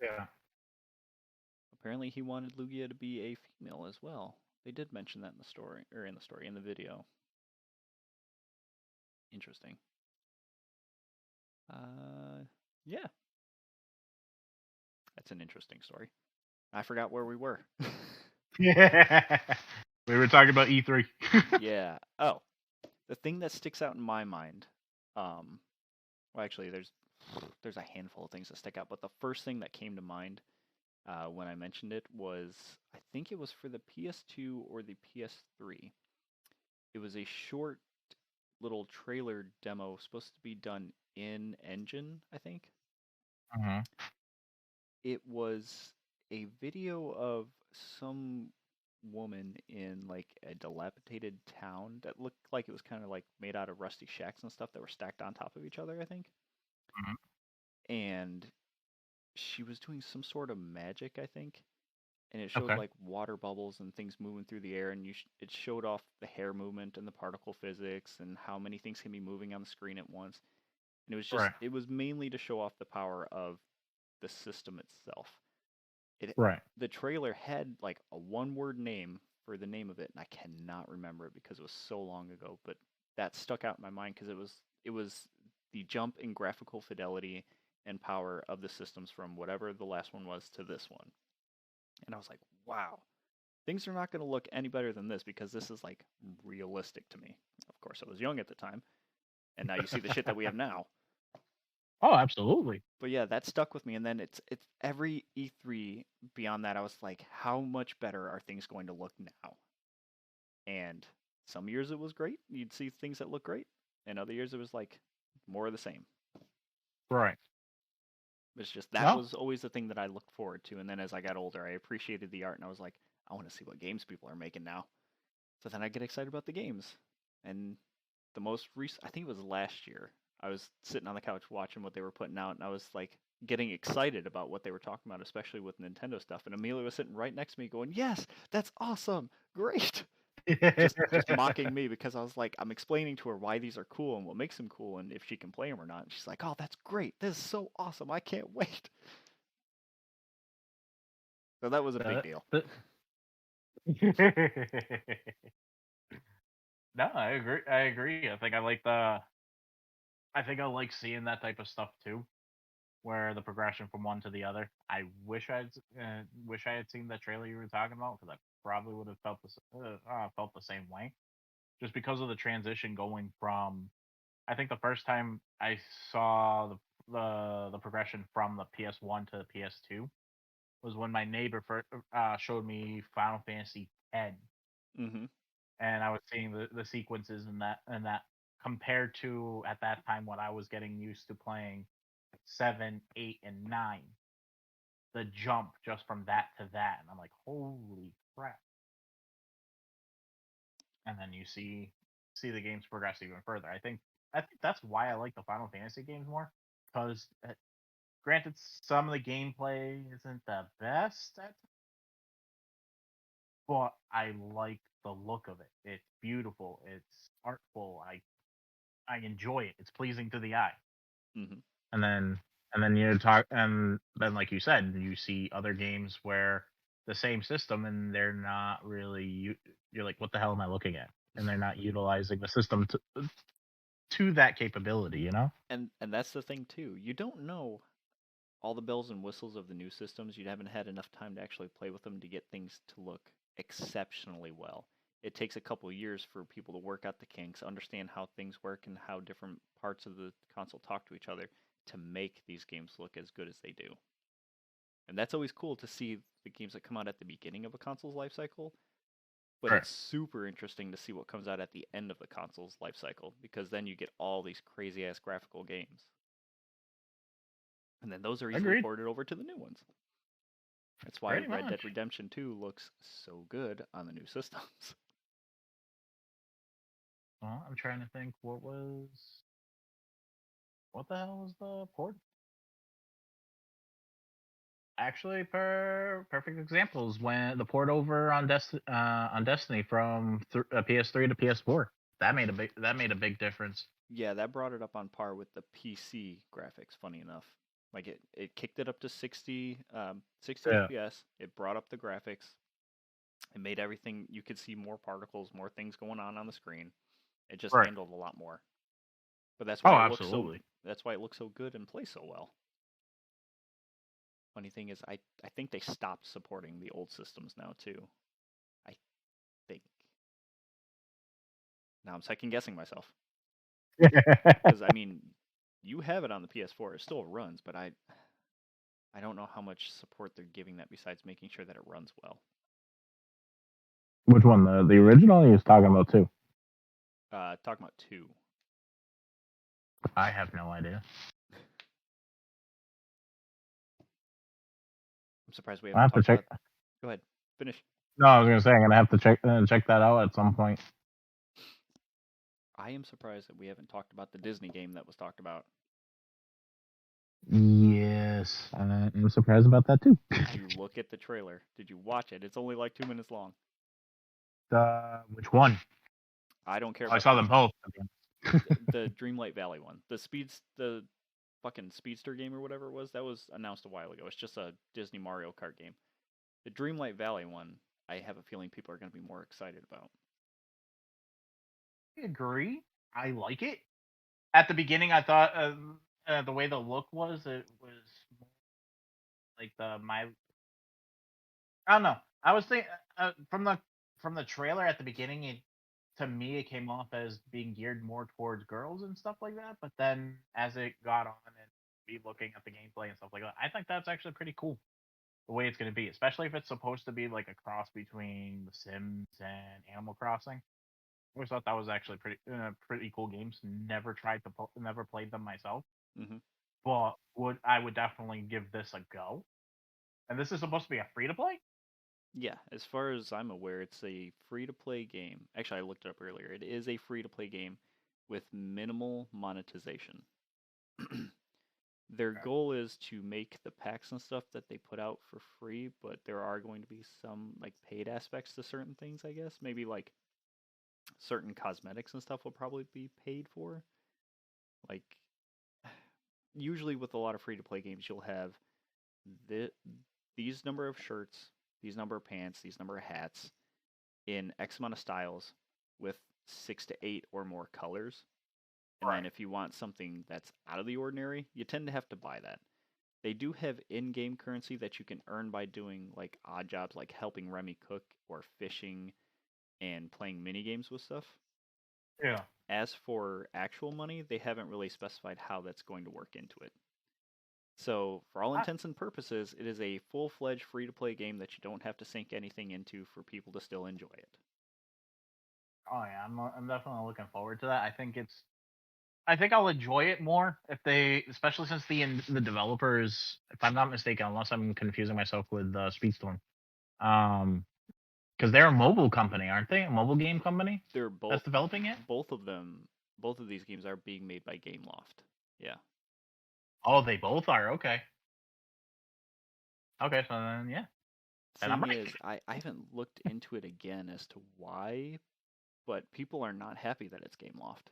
Yeah. Apparently, he wanted Lugia to be a female as well. They did mention that in the story, or in the video. Interesting. Yeah, that's an interesting story. I forgot where we were. Yeah. We were talking about E3. Yeah. Oh, the thing that sticks out in my mind, well, actually, there's a handful of things that stick out, but the first thing that came to mind when I mentioned it was, I think it was for the PS2 or the PS3. It was a short little trailer demo supposed to be done in engine, I think. Mm-hmm. It was a video of some woman in like a dilapidated town that looked like it was kind of like made out of rusty shacks and stuff that were stacked on top of each other, I think. Mm-hmm. And she was doing some sort of magic, I think. And it showed Okay. like water bubbles and things moving through the air, and it showed off the hair movement and the particle physics and how many things can be moving on the screen at once. And Right. it was mainly to show off the power of the system itself. Right. The trailer had like a one-word name for the name of it, and I cannot remember it because it was so long ago. But that stuck out in my mind because it was the jump in graphical fidelity and power of the systems from whatever the last one was to this one. And I was like, wow, things are not going to look any better than this because this is like realistic to me. Of course, I was young at the time, and now you see the shit that we have now. Oh, absolutely. But yeah, that stuck with me. And then it's every E3 beyond that, I was like, how much better are things going to look now? And some years it was great. You'd see things that look great. And other years it was like more of the same. Right. It's just that No. was always the thing that I looked forward to. And then as I got older, I appreciated the art and I was like, I want to see what games people are making now. So then I get excited about the games. And the most recent, I think it was last year, I was sitting on the couch watching what they were putting out, and I was like getting excited about what they were talking about, especially with Nintendo stuff. And Amelia was sitting right next to me, going, "Yes, that's awesome, great." Just mocking me because I was like, I'm explaining to her why these are cool and what makes them cool, and if she can play them or not. And she's like, "Oh, that's great! This is so awesome! I can't wait." So that was a big deal. No, I agree. I agree. I think I like seeing that type of stuff too, where the progression from one to the other. I wish I had seen that trailer you were talking about because I probably would have felt the same way, just because of the transition going from. I think the first time I saw the progression from the PS1 to the PS2 was when my neighbor showed me Final Fantasy X, Mm-hmm. and I was seeing the sequences and that compared to at that time what I was getting used to playing 7, 8, and 9. The jump just from that to that, and I'm like, holy crap! And then you see the games progress even further. I think that's why I like the Final Fantasy games more, because granted some of the gameplay isn't the best, but I like the look of it. It's beautiful. It's artful. I enjoy it. It's pleasing to the eye. Mm-hmm. And then and then like you said, you see other games where the same system and they're not really you're like, what the hell am I looking at? And they're not utilizing the system to that capability, you know? And that's the thing too. You don't know all the bells and whistles of the new systems. You haven't had enough time to actually play with them to get things to look exceptionally well. It takes a couple of years for people to work out the kinks, understand how things work and how different parts of the console talk to each other to make these games look as good as they do. And that's always cool to see the games that come out at the beginning of a console's life cycle, but Right. it's super interesting to see what comes out at the end of the console's life cycle because then you get all these crazy ass graphical games. And then those are easily Agreed. ported over to the new ones. That's why Pretty Red Dead much. Redemption 2 looks so good on the new systems. Well, I'm trying to think what the hell was the port? Actually, perfect examples when the port over on Destiny from PS3 to PS4. That made a big difference. Yeah, that brought it up on par with the PC graphics, funny enough. Like it kicked it up to 60 Yeah. FPS. It brought up the graphics. It made everything, you could see more particles, more things going on the screen. It just Right. handled a lot more. But that's Oh, why it looks so. absolutely. That's why it looks so good and plays so well. Funny thing is, I think they stopped supporting the old systems now too. I think. Now I'm second guessing myself because I mean, you have it on the PS4. It still runs, but I don't know how much support they're giving that besides making sure that it runs well. Which one? The original? Or you was talking about two? Talking about 2. I have no idea. I'm surprised we I haven't have to talked check. about. Go ahead, finish. No, I was gonna say I'm gonna have to check that out at some point. I am surprised that we haven't talked about the Disney game that was talked about. Yes, I'm surprised about that too. Did you look at the trailer? Did you watch it? It's only like 2 minutes long. Which one? I don't care I about saw them both. the Dreamlight Valley one. The fucking Speedster game or whatever it was, that was announced a while ago. It's just a Disney Mario Kart game. The Dreamlight Valley one, I have a feeling people are going to be more excited about. I agree. I like it. At the beginning, I thought the way the look was, it was like I don't know. I was thinking from the trailer at the beginning, to me it came off as being geared more towards girls and stuff like that. But then as it got on and be looking at the gameplay and stuff like that, I think that's actually pretty cool the way it's going to be, especially if it's supposed to be like a cross between The Sims and Animal Crossing. I always thought that was actually pretty cool games. Never played them myself, Mm-hmm. but I would definitely give this a go. And this is supposed to be a free to play. Yeah, as far as I'm aware, it's a free-to-play game. Actually, I looked it up earlier. It is a free-to-play game with minimal monetization. Their goal is to make the packs and stuff that they put out for free, but there are going to be some like paid aspects to certain things, I guess. Maybe like certain cosmetics and stuff will probably be paid for. Like usually with a lot of free-to-play games, you'll have these number of shirts, these number of pants, these number of hats in X amount of styles with 6 to 8 or more colors. And then if you want something that's out of the ordinary, you tend to have to buy that. They do have in-game currency that you can earn by doing like odd jobs like helping Remy cook or fishing and playing mini games with stuff. Yeah. As for actual money, they haven't really specified how that's going to work into it. So, for all intents and purposes, it is a full-fledged free-to-play game that you don't have to sink anything into for people to still enjoy it. Oh yeah, I'm definitely looking forward to that. I think I'll enjoy it more if they, especially since the developers, if I'm not mistaken, unless I'm confusing myself with Speedstorm, because they're a mobile company, aren't they? A mobile game company They're both that's developing it. Both of these games are being made by Gameloft. Yeah. Oh, they both are. Okay. Okay, so then yeah. Thing is, I haven't looked into it again as to why, but people are not happy that it's Gameloft.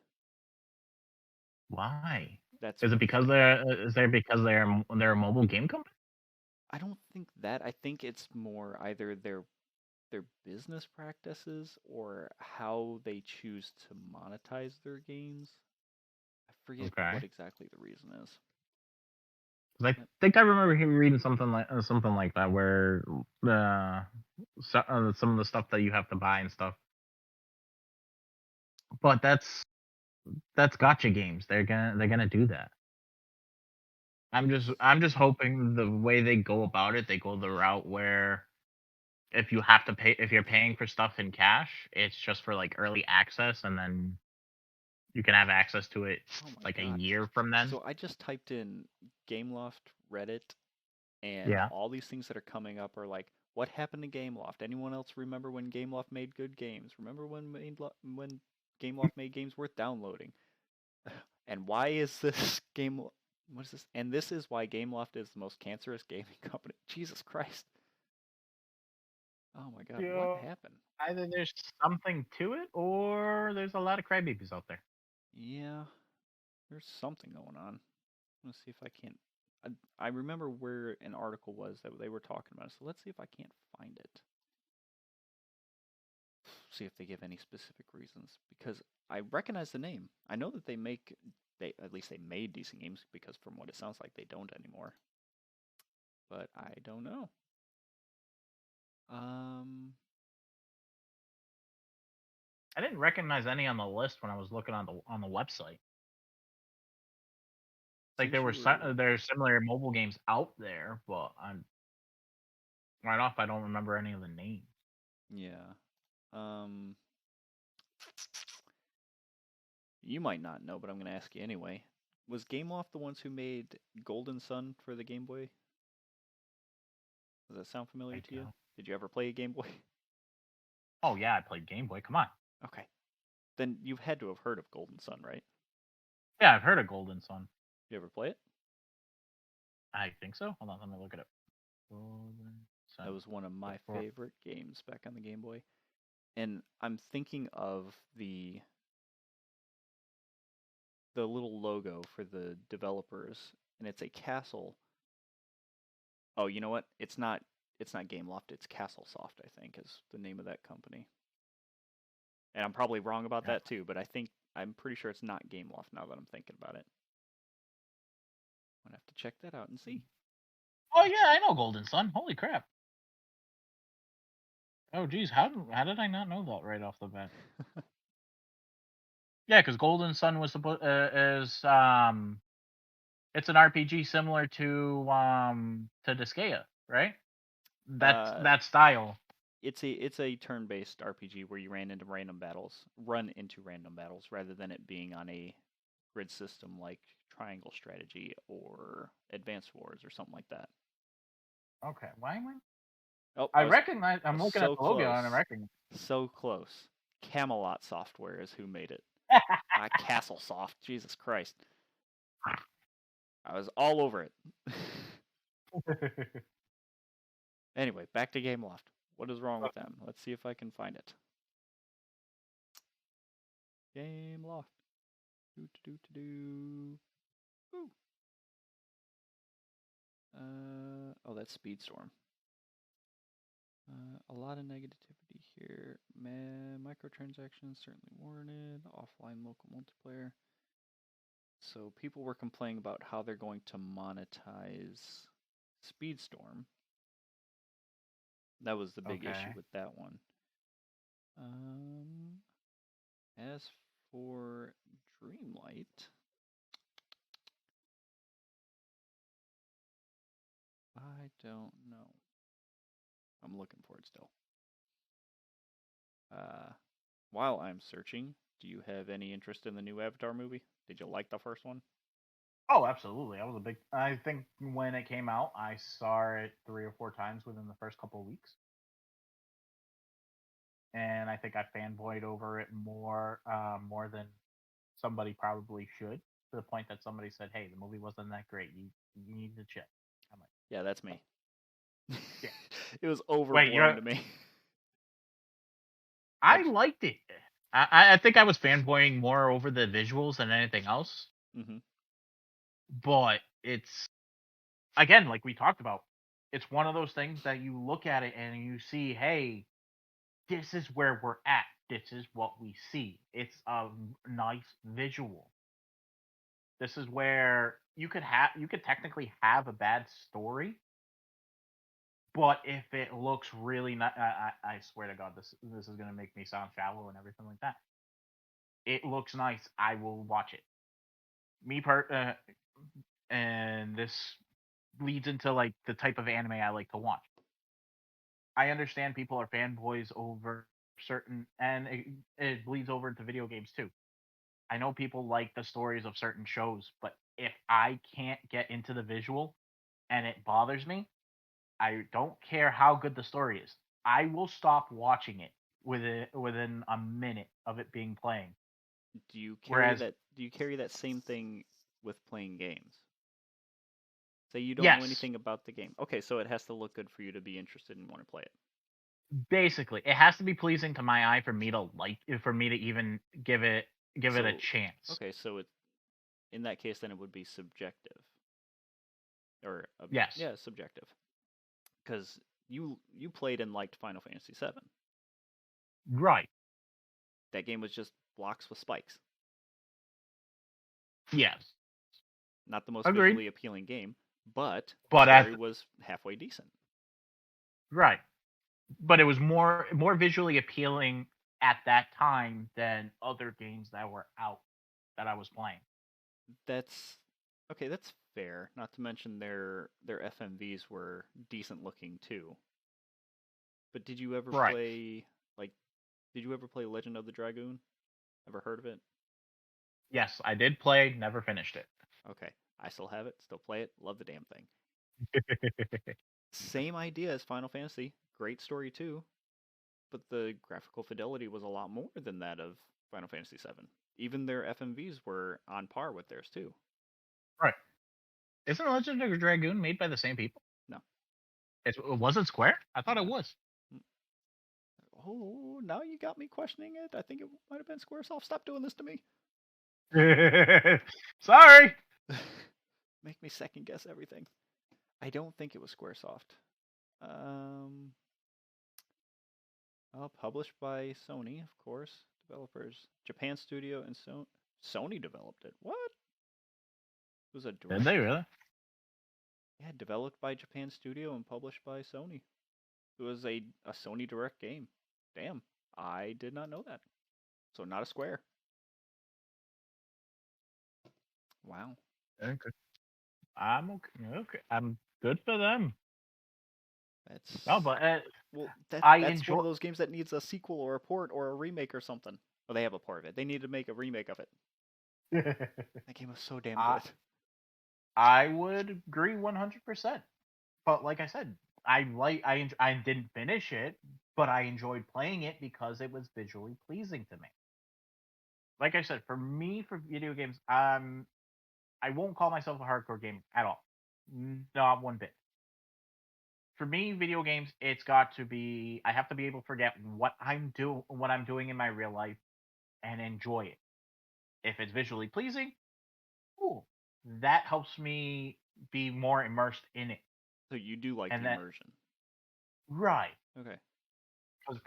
Why? That's Is it because they're a mobile game company? I don't think that. I think it's more either their business practices or how they choose to monetize their games. I forget what exactly the reason is. I think I remember reading something like that, where some of the stuff that you have to buy and stuff. But that's gotcha games. They're gonna do that. I'm just hoping the way they go about it, they go the route where if you're paying for stuff in cash, it's just for like early access, and then you can have access to it like a year from then. So I just typed in Gameloft Reddit, and all these things that are coming up are like, what happened to Gameloft? Anyone else remember when Gameloft made good games? Remember when Gameloft made games worth downloading? And why is this game? What is this? And this is why Gameloft is the most cancerous gaming company. Jesus Christ! Oh my God, what happened? Either there's something to it, or there's a lot of crybabies out there. Yeah, there's something going on. Let's see if I can't. I remember where an article was that they were talking about it, so let's see if I can't find it. see if they give any specific reasons, because I recognize the name. I know that they at least they made decent games, because from what it sounds like they don't anymore. But I don't know. I didn't recognize any on the list when I was looking on the website. Like there's similar mobile games out there, but I'm right off. I don't remember any of the names. Yeah. You might not know, but I'm going to ask you anyway. Was Gameloft the ones who made Golden Sun for the Game Boy? Does that sound familiar to you? Did you ever play a Game Boy? Oh yeah, I played Game Boy. Come on. Okay. Then you've had to have heard of Golden Sun, right? Yeah, I've heard of Golden Sun. You ever play it? I think so. Hold on, let me look it up. Golden Sun. That was one of my favorite games back on the Game Boy. And I'm thinking of the little logo for the developers, and it's a castle. Oh, you know what? It's not Gameloft, it's Castlesoft, I think, is the name of that company. And I'm probably wrong about that too, but I'm pretty sure it's not Gameloft now that I'm thinking about it. I'm gonna have to check that out and see. Oh yeah, I know Golden Sun. Holy crap. Oh geez, how did I not know that right off the bat? Yeah, because Golden Sun was supposed it's an RPG similar to Disgaea, right? That style. It's a turn-based RPG where you run into random battles rather than it being on a grid system like Triangle Strategy or Advanced Wars or something like that. Okay, why am I? Oh, I'm looking at the logo and I recognize. So close. Camelot Software is who made it. Castlesoft. Jesus Christ. I was all over it. Anyway, back to Gameloft. What is wrong with them? Let's see if I can find it. Gameloft. Ooh. Oh, that's Speedstorm. A lot of negativity here. Microtransactions certainly warranted. Offline local multiplayer. So people were complaining about how they're going to monetize Speedstorm. That was the big issue with that one. As for Dreamlight, I don't know. I'm looking for it still. While I'm searching, do you have any interest in the new Avatar movie? Did you like the first one? Oh, absolutely. I think when it came out, I saw it 3 or 4 times within the first couple of weeks. And I think I fanboyed over it more than somebody probably should, to the point that somebody said, "Hey, the movie wasn't that great. You need to check." I'm like, yeah, that's me. Yeah. It was overblown to me. I liked it. I think I was fanboying more over the visuals than anything else. Mm-hmm. But it's, again, like we talked about, it's one of those things that you look at it and you see, hey, this is where we're at. This is what we see. It's a nice visual. This is where you could technically have a bad story, but if it looks really nice, I swear to God, this is gonna make me sound shallow and everything like that. It looks nice. I will watch it. And this leads into like the type of anime I like to watch. I understand people are fanboys over certain, and it bleeds over into video games too. I know people like the stories of certain shows, but if I can't get into the visual and it bothers me, I don't care how good the story is. I will stop watching it within a minute of it being playing. Do you carry that same thing with playing games? Say you don't know anything about the game. Okay, so it has to look good for you to be interested and want to play it. Basically, it has to be pleasing to my eye for me to even give it a chance. Okay, so in that case, then it would be subjective. Or yes, yeah, subjective. Because you played and liked Final Fantasy VII. Right. that game was just blocks with spikes. Yes. Not the most Agreed. visually appealing game, but But the story was halfway decent. Right. But it was more visually appealing at that time than other games that were out that I was playing. That's fair. Not to mention their FMVs were decent looking too. But did you ever play Legend of the Dragoon? Ever heard of it? Yes, I did play, never finished it. Okay. I still have it, still play it, love the damn thing. Same idea as Final Fantasy, great story too, but the graphical fidelity was a lot more than that of Final Fantasy VII. Even their FMVs were on par with theirs too. Right. Isn't Legend of the Dragoon made by the same people? No. Was it Square? I thought it was. Oh, now you got me questioning it. I think it might have been Squaresoft. Stop doing this to me. Sorry. Make me second guess everything. I don't think it was Squaresoft. Published by Sony, of course. Developers, Japan Studio and Sony developed it. What? It was a direct. Did they really? Yeah, developed by Japan Studio and published by Sony. It was a Sony Direct game. Damn, I did not know that. So not a Square. Wow. Okay. I'm okay. Okay, I'm good for them. That's no, but that's one of those games that needs a sequel or a port or a remake or something. Well, they have a port of it. They need to make a remake of it. That game was so damn good. I would agree 100%. But like I said, I didn't finish it, but I enjoyed playing it because it was visually pleasing to me. Like I said, for me, for video games, I won't call myself a hardcore gamer at all. Not one bit. For me, video games, it's got to be, I have to be able to forget what I'm doing in my real life and enjoy it. If it's visually pleasing, cool. That helps me be more immersed in it. So you do like the immersion. Right. Okay. Because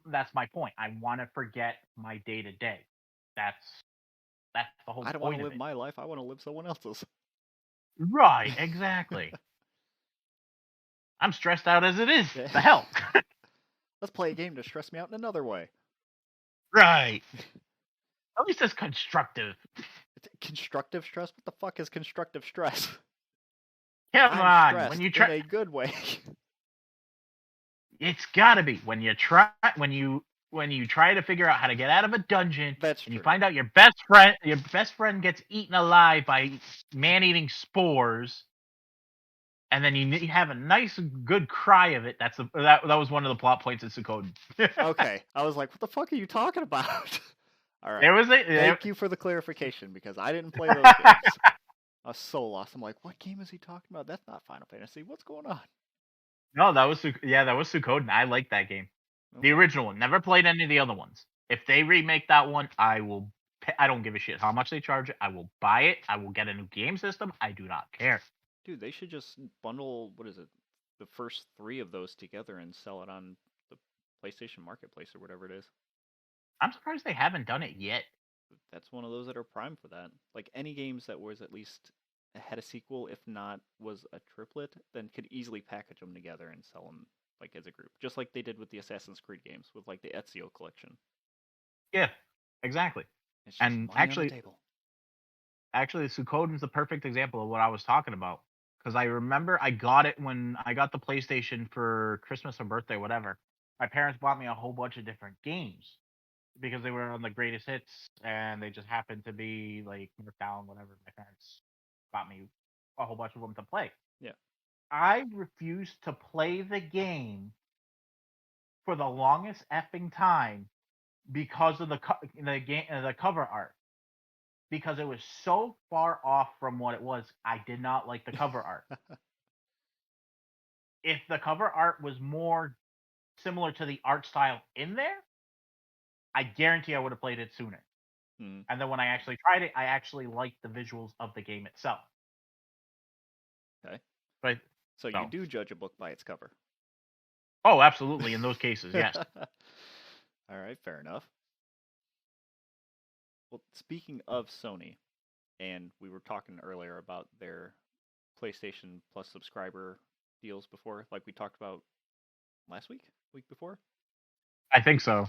that's my point. I want to forget my day to day. That's the whole point. I don't want to live my life. I want to live someone else's. Right. Exactly. I'm stressed out as it is. The hell. Let's play a game to stress me out in another way. Right. At least it's constructive. Constructive stress? What the fuck is constructive stress? Come on, when you try in a good way. It's gotta be when you try to figure out how to get out of a dungeon. That's and you find out your best friend gets eaten alive by man-eating spores, and then you have a nice good cry of it. That was one of the plot points in Suikoden. Okay, I was like, what the fuck are you talking about? All right. Thank you for the clarification because I didn't play those games. I was so lost. I'm like, what game is he talking about? That's not Final Fantasy. What's going on? No, that was Suikoden. I like that game. Okay. The original one. Never played any of the other ones. If they remake that one, I will. I don't give a shit how much they charge it. I will buy it. I will get a new game system. I do not care. Dude, they should just bundle the first 3 of those together and sell it on the PlayStation Marketplace or whatever it is. I'm surprised they haven't done it yet. That's one of those that are prime for that. Like any games that was at least had a sequel, if not was a triplet, then could easily package them together and sell them like as a group, just like they did with the Assassin's Creed games with like the Ezio collection. Yeah, exactly. And actually, Suikoden's the perfect example of what I was talking about because I remember I got it when I got the PlayStation for Christmas or birthday, whatever. My parents bought me a whole bunch of different games because they were on the greatest hits and they just happened to be like marked down, whatever. My parents bought me a whole bunch of them to play. Yeah. I refused to play the game for the longest effing time because of the cover art. Because it was so far off from what it was, I did not like the cover art. If the cover art was more similar to the art style in there, I guarantee I would have played it sooner. Mm. And then when I actually tried it, I actually liked the visuals of the game itself. Okay. But so you do judge a book by its cover? Oh, absolutely. In those cases, yes. All right, fair enough. Well, speaking of Sony, and we were talking earlier about their PlayStation Plus subscriber deals before, like we talked about last week before. I think so.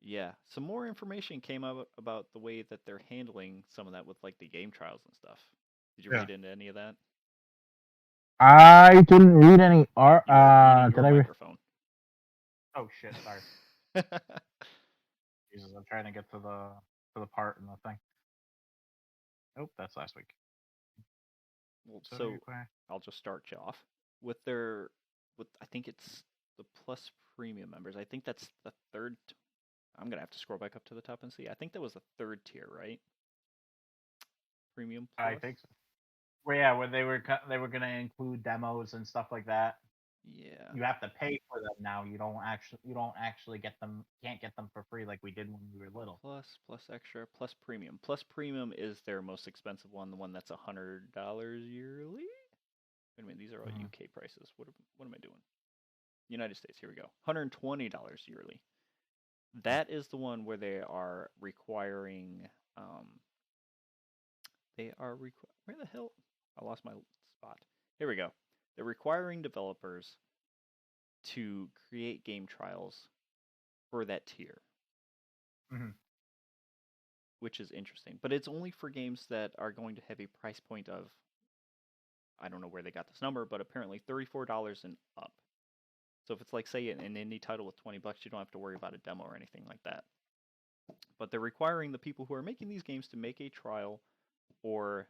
Yeah, some more information came out about the way that they're handling some of that with like the game trials and stuff. Did you read into any of that? I didn't read any art. You are eating your Did I? microphone. Oh shit! Sorry. Jesus, I'm trying to get to the part in the thing. Nope, that's last week. Well, So so I'll just start you off with I think it's the Plus Premium members. I think that's the third. I'm gonna have to scroll back up to the top and see. I think that was the third tier, right? Premium Plus. I think so. Well, yeah, where they were gonna include demos and stuff like that. Yeah. You have to pay for them now. You don't actually get them. Can't get them for free like we did when we were little. Plus extra, plus premium. Plus premium is their most expensive one, the one that's $100 yearly. Wait a minute, these are all UK prices. What am I doing? United States. Here we go. $120 yearly. That is the one where they are requiring. Where the hell? I lost my spot. Here we go. They're requiring developers to create game trials for that tier, which is interesting. But it's only for games that are going to have a price point of, I don't know where they got this number, but apparently $34 and up. So if it's like, say, an indie title with $20, you don't have to worry about a demo or anything like that. But they're requiring the people who are making these games to make a trial or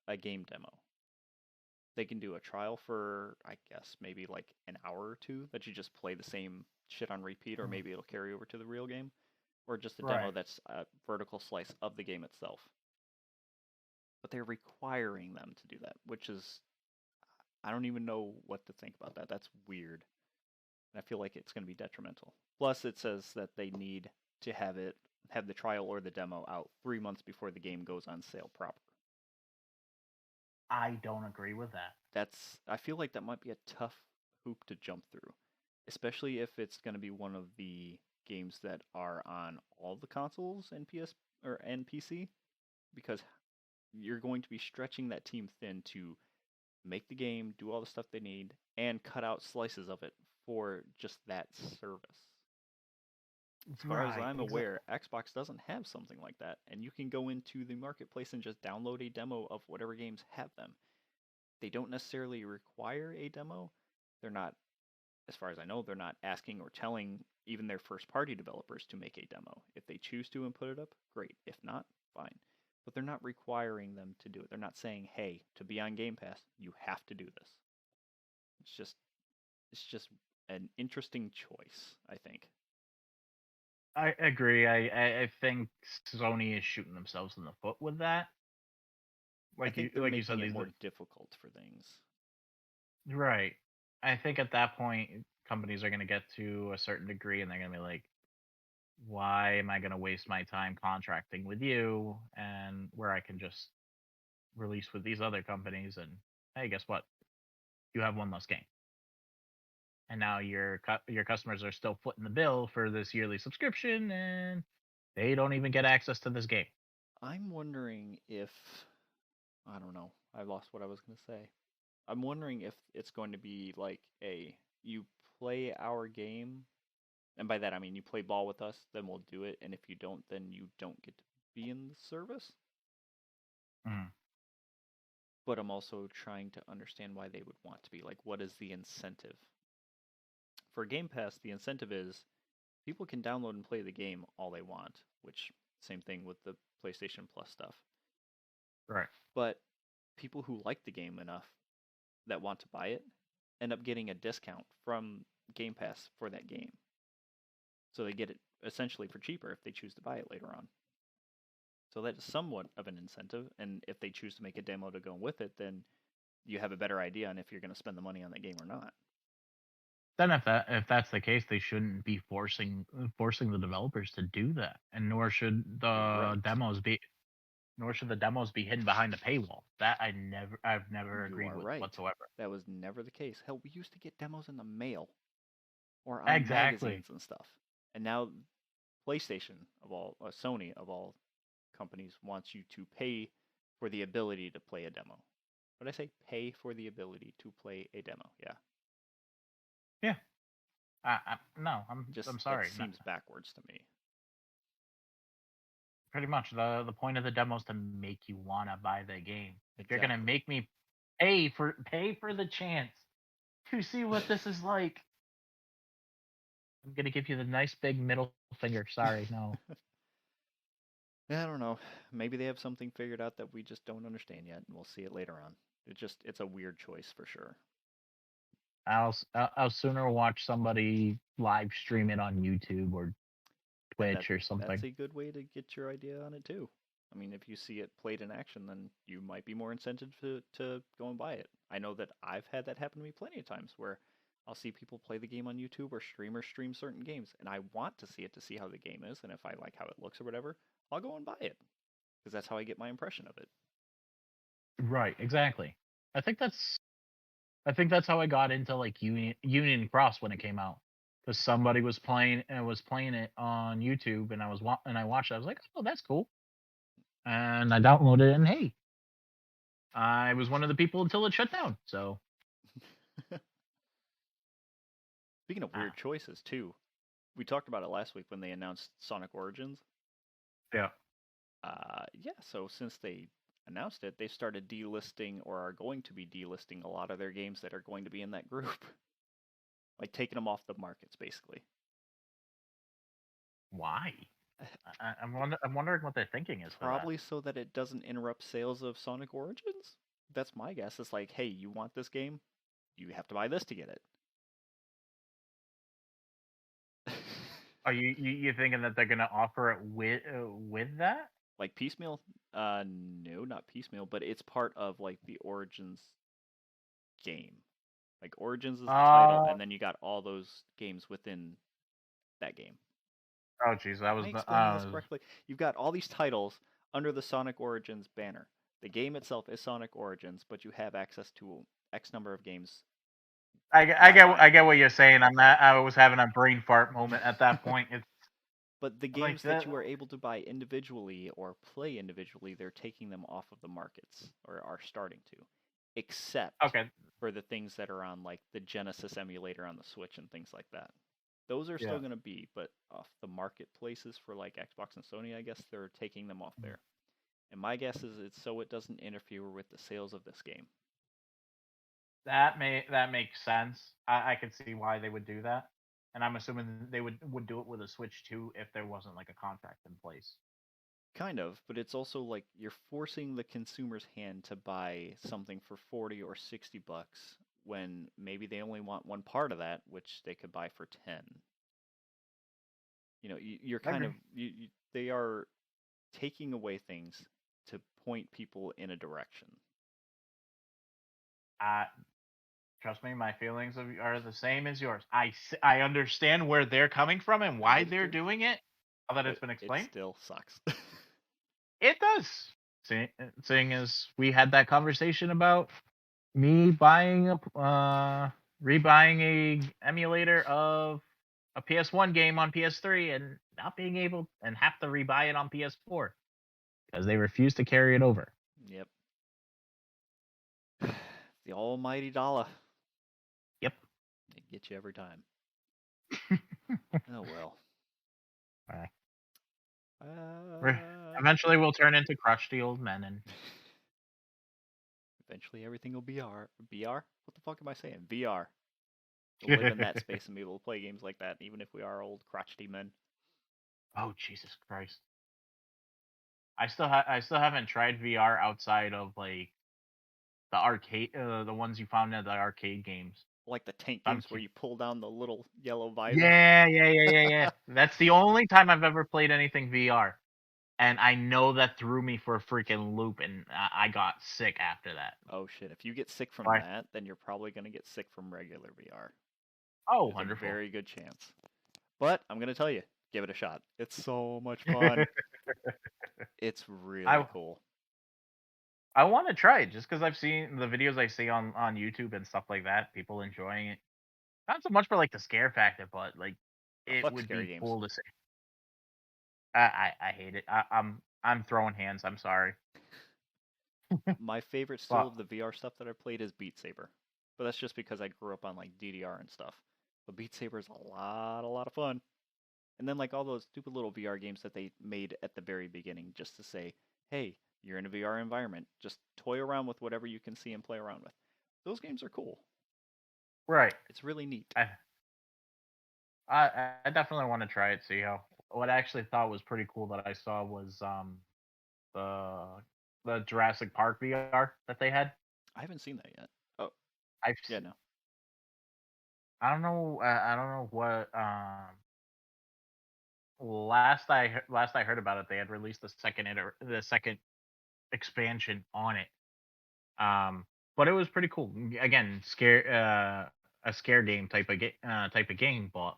a game demo. They can do a trial for, I guess, maybe like an hour or two that you just play the same shit on repeat, or maybe it'll carry over to the real game, or just a demo that's a vertical slice of the game itself. But they're requiring them to do that, which is, I don't even know what to think about that. That's weird. And I feel like it's going to be detrimental. Plus, it says that they need to have the trial or the demo out 3 months before the game goes on sale proper. I don't agree with that. I feel like that might be a tough hoop to jump through, especially if it's going to be one of the games that are on all the consoles and PC, because you're going to be stretching that team thin to make the game, do all the stuff they need, and cut out slices of it for just that service. As far as I'm aware, Xbox doesn't have something like that, and you can go into the marketplace and just download a demo of whatever games have them. They don't necessarily require a demo. They're not, as far as I know, they're not asking or telling even their first-party developers to make a demo. If they choose to and put it up, great. If not, fine. But they're not requiring them to do it. They're not saying, hey, to be on Game Pass, you have to do this. It's just an interesting choice, I think. I agree. I think Sony is shooting themselves in the foot with that. I think they're making it more difficult for things. Right. I think at that point, companies are going to get to a certain degree, and they're going to be like, why am I going to waste my time contracting with you, and where I can just release with these other companies, and hey, guess what? You have one less game. And now your customers are still footing the bill for this yearly subscription, and they don't even get access to this game. I'm wondering if, I don't know, I lost what I was going to say. I'm wondering if it's going to be like you play our game, and by that I mean you play ball with us, then we'll do it, and if you don't, then you don't get to be in the service. But I'm also trying to understand why they would want to be. Like, what is the incentive? For Game Pass, the incentive is people can download and play the game all they want, which, same thing with the PlayStation Plus stuff. Right. But people who like the game enough that want to buy it end up getting a discount from Game Pass for that game. So they get it essentially for cheaper if they choose to buy it later on. So that is somewhat of an incentive, and if they choose to make a demo to go with it, then you have a better idea on if you're going to spend the money on that game or not. Then if that's the case, they shouldn't be forcing the developers to do that, and nor should the demos be hidden behind a paywall. That I've never agreed with whatsoever. That was never the case. Hell, we used to get demos in the mail or on magazines and stuff. And now PlayStation Sony of all companies wants you to pay for the ability to play a demo. What did I say? Pay for the ability to play a demo. Yeah. Yeah. No, I'm sorry. It seems backwards to me. Pretty much the point of the demo is to make you wanna buy the game. If you're gonna Exactly. make me pay for the chance to see what this is like, I'm gonna give you the nice big middle finger. Sorry, no. I don't know. Maybe they have something figured out that we just don't understand yet, and we'll see it later on. It's a weird choice for sure. I'll sooner watch somebody live stream it on YouTube or Twitch or something. That's a good way to get your idea on it too. I mean, if you see it played in action, then you might be more incented to go and buy it. I know that I've had that happen to me plenty of times where I'll see people play the game on YouTube or streamers stream certain games, and I want to see it to see how the game is, and if I like how it looks or whatever, I'll go and buy it because that's how I get my impression of it. Right, exactly. I think that's how I got into like Union Cross when it came out, because somebody was playing it on YouTube, and I watched it. I was like, oh, that's cool, and I downloaded it, and hey, I was one of the people until it shut down. So, Speaking of weird choices too, we talked about it last week when they announced Sonic Origins. Yeah. Yeah. So since they announced it, they started delisting or are going to be delisting a lot of their games that are going to be in that group, like taking them off the markets, basically. Why? I'm wondering what their thinking is. Probably so that it doesn't interrupt sales of Sonic Origins. That's my guess. It's like, hey, you want this game? You have to buy this to get it. Are you thinking that they're gonna offer it with that? Like piecemeal? No, not piecemeal, but it's part of like the Origins game. Like Origins is the title, and then you got all those games within that game. Oh, jeez, that was. Am I explaining this correctly? You've got all these titles under the Sonic Origins banner. The game itself is Sonic Origins, but you have access to X number of games. I get what you're saying. I was having a brain fart moment at that point. But the games that you are able to buy individually or play individually, they're taking them off of the markets, or are starting to. Except for the things that are on like the Genesis emulator on the Switch and things like that. Those are still going to be, but off the marketplaces for like Xbox and Sony, I guess they're taking them off there. And my guess is it's so it doesn't interfere with the sales of this game. That makes sense. I could see why they would do that, and I'm assuming they would do it with a Switch too if there wasn't like a contract in place. Kind of, but it's also like you're forcing the consumer's hand to buy something for $40 or $60 when maybe they only want one part of that, which they could buy for 10. You know, you're kind of they are taking away things to point people in a direction. Trust me, my feelings are the same as yours. I understand where they're coming from and why they're doing it. Now that it's been explained, it still sucks. It does. Seeing as we had that conversation about me buying rebuying a emulator of a PS1 game on PS3 and not being able and have to rebuy it on PS4 because they refuse to carry it over. Yep. The almighty dollar. Yep. They get you every time. Oh well. Eventually we'll turn into crusty old men and eventually everything will be VR? What the fuck am I saying? VR. We'll live in that space and be able to play games like that, even if we are old crotchety men. Oh Jesus Christ! I still haven't tried VR outside of like the arcade, the ones you found at the arcade games, like the tank games where you pull down the little yellow visor. Yeah. That's the only time I've ever played anything VR, and I know that threw me for a freaking loop, and I got sick after that. Oh shit! If you get sick from that, then you're probably gonna get sick from regular VR. Oh, there's wonderful! A very good chance. But I'm gonna tell you, give it a shot. It's so much fun. It's really cool. I want to try it just because I've seen the videos I see on YouTube and stuff like that. People enjoying it. Not so much for like the scare factor, but like it would be cool to see. I hate it. I'm throwing hands. I'm sorry. My favorite still Well, of the VR stuff that I played is Beat Saber, but that's just because I grew up on like DDR and stuff. But Beat Saber is a lot of fun. And then like all those stupid little VR games that they made at the very beginning, just to say, hey, you're in a VR environment, just toy around with whatever you can see and play around with. Those games are cool. right. It's really neat. I definitely want to try it. See how. What I actually thought was pretty cool that I saw was the the Jurassic Park VR that they had. I haven't seen that yet. Oh, I've yeah, no. I don't know what last I heard about it, they had released the second expansion on it. But it was pretty cool. Again, a scare game type of game, but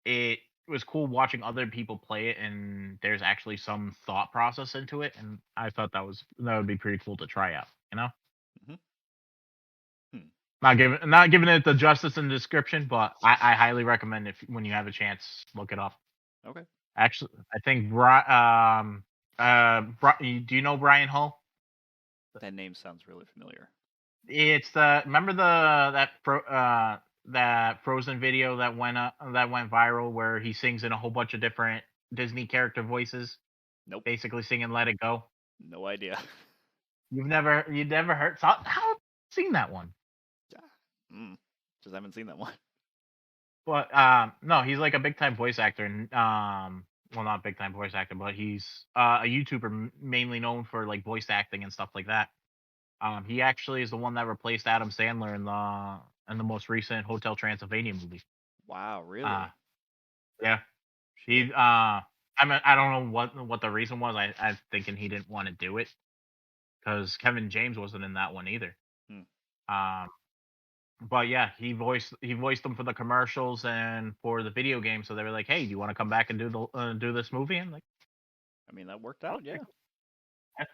it was cool watching other people play it, and there's actually some thought process into it, and I thought that would be pretty cool to try out. You know, Hmm. Hmm. not giving it the justice in the description, but I highly recommend if when you have a chance, look it up. Okay. Actually, I think do you know Brian Hull? That name sounds really familiar. It's the remember that Frozen video that went viral where he sings in a whole bunch of different Disney character voices, Nope. basically singing "Let It Go." No idea. You've never heard? How have you seen that one? Just haven't seen that one. But no, he's like a big time voice actor, and well, not big time voice actor, but he's a YouTuber mainly known for like voice acting and stuff like that. He actually is the one that replaced Adam Sandler in the most recent Hotel Transylvania movie. Wow, Uh, really? yeah, Shit. I don't know what the reason was. I'm thinking he didn't want to do it because Kevin James wasn't in that one either. Hmm. Um, but yeah, he voiced them for the commercials and for the video game. So they were like, "Hey, do you want to come back and do this movie?" And like, I mean, that worked out, okay, yeah. cool. Yeah.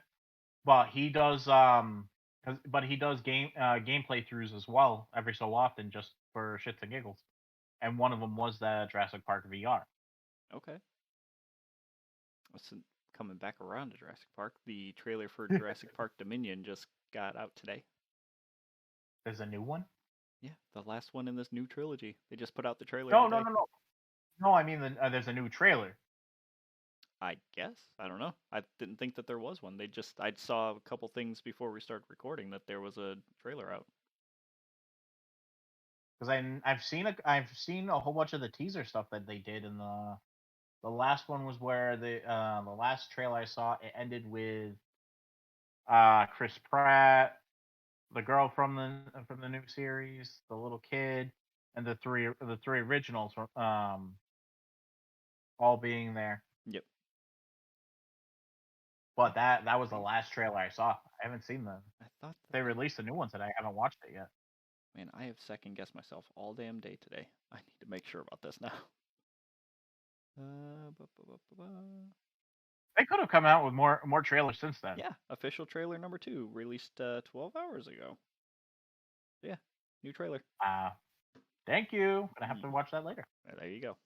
But he does game playthroughs as well every so often just for shits and giggles. And one of them was the Jurassic Park VR. Okay. Listen, coming back around to Jurassic Park, the trailer for Jurassic Park Dominion just got out today. There's a new one. Yeah, the last one in this new trilogy. They just put out the trailer No, today. no. I mean, there's a new trailer. I guess. I don't know. I didn't think that there was one. I saw a couple things before we started recording that there was a trailer out. Because I've seen a whole bunch of the teaser stuff that they did, and the last one was where the last trailer I saw, it ended with Chris Pratt, the girl from the new series, the little kid, and the three originals all being there. Yep. But that was the last trailer I saw. I haven't seen them. I thought They released a new one today. I haven't watched it yet. man, I have second guessed myself all damn day today. I need to make sure about this now. Uh, ba, ba, ba, ba, ba. They could have come out with more trailers since then. Yeah, official trailer number 2 released 12 hours ago. Yeah, new trailer. Thank you. But I have to watch that later. There you go.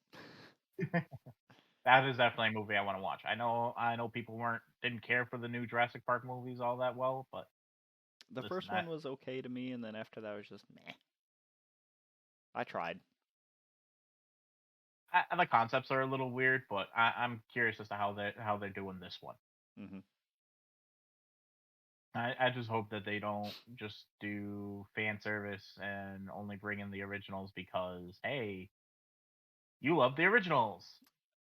That is definitely a movie I want to watch. I know people didn't care for the new Jurassic Park movies all that well, but The first one was okay to me, and then after that was just meh. I tried. The concepts are a little weird, but I'm curious as to how they're doing this one. Mm-hmm. I just hope that they don't just do fan service and only bring in the originals because hey, you love the originals.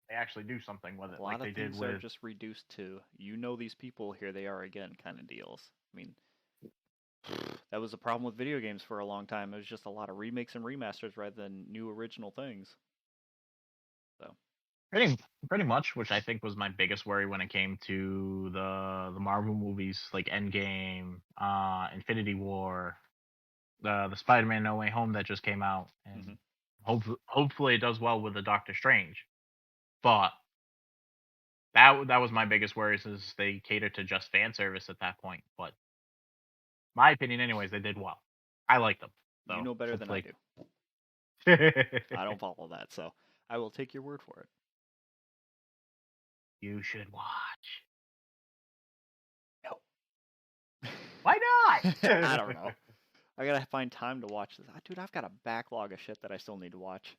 They actually do something with it, A like lot they of did things are with. just reduced to these people, here they are again kind of deals. I mean, that was the problem with video games for a long time. It was just a lot of remakes and remasters rather than new original things. So Pretty much, which I think was my biggest worry when it came to the Marvel movies like Endgame, Infinity War, the Spider-Man No Way Home that just came out, and hopefully it does well with the Doctor Strange. But that was my biggest worry is they cater to just fan service at that point. But my opinion, anyways, they did well. I like them. So you know better than I hopefully. do. I don't follow that, so I will take your word for it. You should watch. No. Why not? I don't know. I gotta find time to watch this. Dude, I've got a backlog of shit that I still need to watch.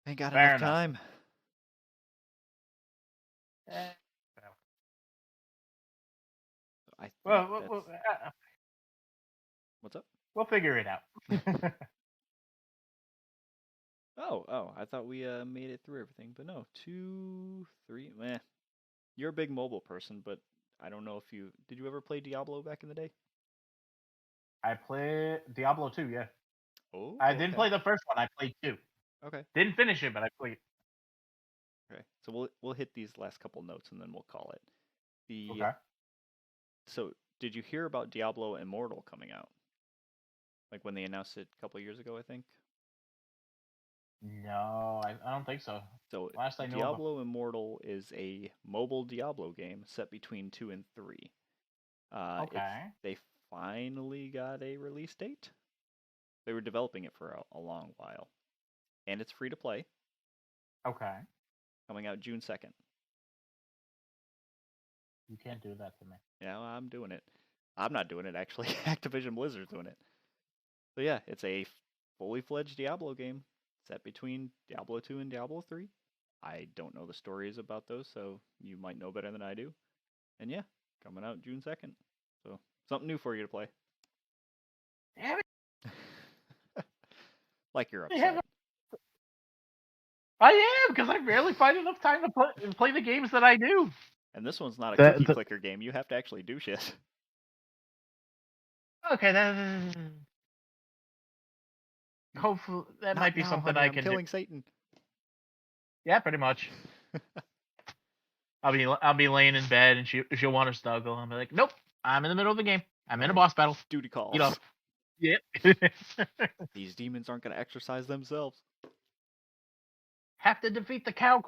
Ain't got Fair enough enough. time. I think what's up? We'll figure it out. Oh, I thought we made it through everything, but no, 2, 3, meh. You're a big mobile person, but I don't know if did you ever play Diablo back in the day? I played Diablo 2, yeah. Oh, I didn't play the first one. I played 2. Okay. Didn't finish it, but I played. Okay. So we'll hit these last couple notes and then we'll call it. Okay. So did you hear about Diablo Immortal coming out? Like when they announced it a couple years ago, I think. No, I don't think so. So last I knew Diablo Immortal is a mobile Diablo game set between 2 and 3. Okay. They finally got a release date. They were developing it for a long while. And it's free to play. Okay. Coming out June 2nd. You can't do that to me. Yeah, well, I'm doing it. I'm not doing it, actually. Activision Blizzard's doing it. So yeah, it's a fully fledged Diablo game set between Diablo 2 and Diablo 3. I don't know the stories about those, so you might know better than I do. And yeah, coming out June 2nd. So something new for you to play. Damn it. Like you're upset. I am, because I rarely find enough time to play the games that I do. And this one's not a cookie clicker game. You have to actually do shit. Okay, hopefully that might be something I can do. Killing Satan. Yeah, pretty much. I'll be laying in bed and she'll want to snuggle. I'll be like, nope, I'm in the middle of the game. I'm in a boss battle. Duty calls. You know. Yep. These demons aren't going to exercise themselves. Have to defeat the cow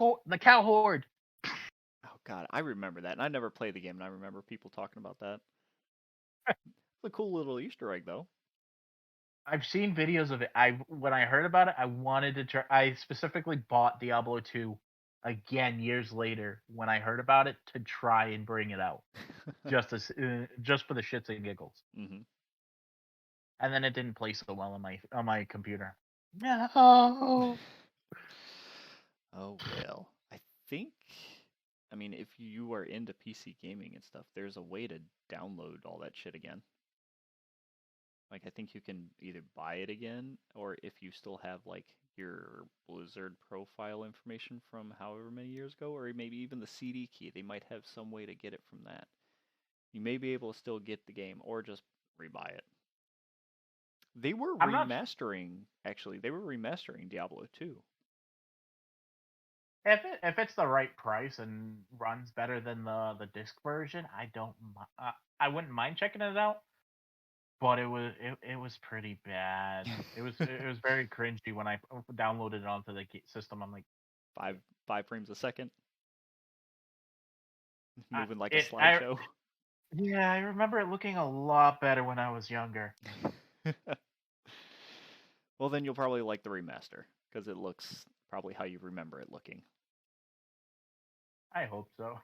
horde. Oh god, I remember that. And I never played the game, and I remember people talking about that. It's a cool little Easter egg, though. I've seen videos of it. When I heard about it, I wanted to try. I specifically bought Diablo 2 again years later when I heard about it to try and bring it out, just for the shits and giggles. Mm-hmm. And then it didn't play so well on my computer. No. Oh well, I mean, if you are into PC gaming and stuff, there's a way to download all that shit again. Like, I think you can either buy it again, or if you still have, like, your Blizzard profile information from however many years ago, or maybe even the CD key, they might have some way to get it from that. You may be able to still get the game, or just rebuy it. They were remastering, actually, they were remastering Diablo 2. If it's the right price and runs better than the disc version, I wouldn't mind checking it out. But it was pretty bad. It was very cringy when I downloaded it onto the system. I'm like 5 frames a second, moving like a slideshow. Yeah, I remember it looking a lot better when I was younger. Well, then you'll probably like the remaster because it looks probably how you remember it looking. I hope so.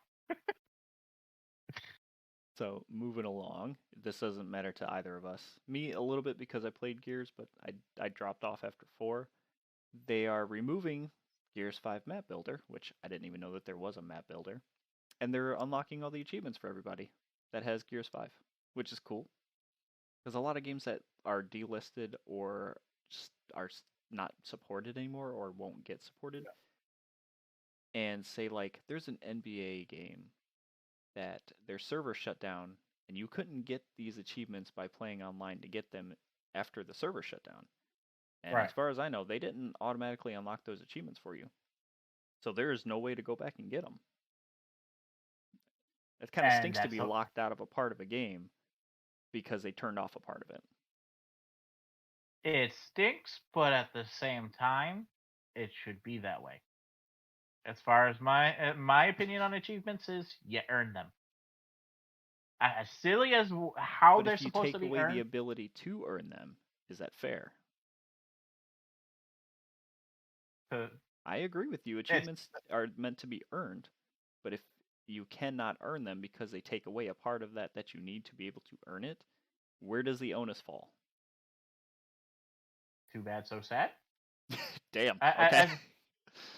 So, moving along, this doesn't matter to either of us. Me, a little bit because I played Gears, but I dropped off after 4. They are removing Gears 5 Map Builder, which I didn't even know that there was a map builder. And they're unlocking all the achievements for everybody that has Gears 5, which is cool. There's a lot of games that are delisted or are not supported anymore or won't get supported. Yeah. And say, like, there's an NBA game that their server shut down and you couldn't get these achievements by playing online to get them after the server shut down. And as far as I know, they didn't automatically unlock those achievements for you. So there is no way to go back and get them. It kind of stinks to be locked out of a part of a game because they turned off a part of it. It stinks, but at the same time, it should be that way. As far as my opinion on achievements is, you earn them. As silly as how they're supposed to be earned. But if you take away the ability to earn them, is that fair? I agree with you. Achievements are meant to be earned, but if you cannot earn them because they take away a part of that you need to be able to earn it, where does the onus fall? Too bad, so sad. Damn. I, Okay.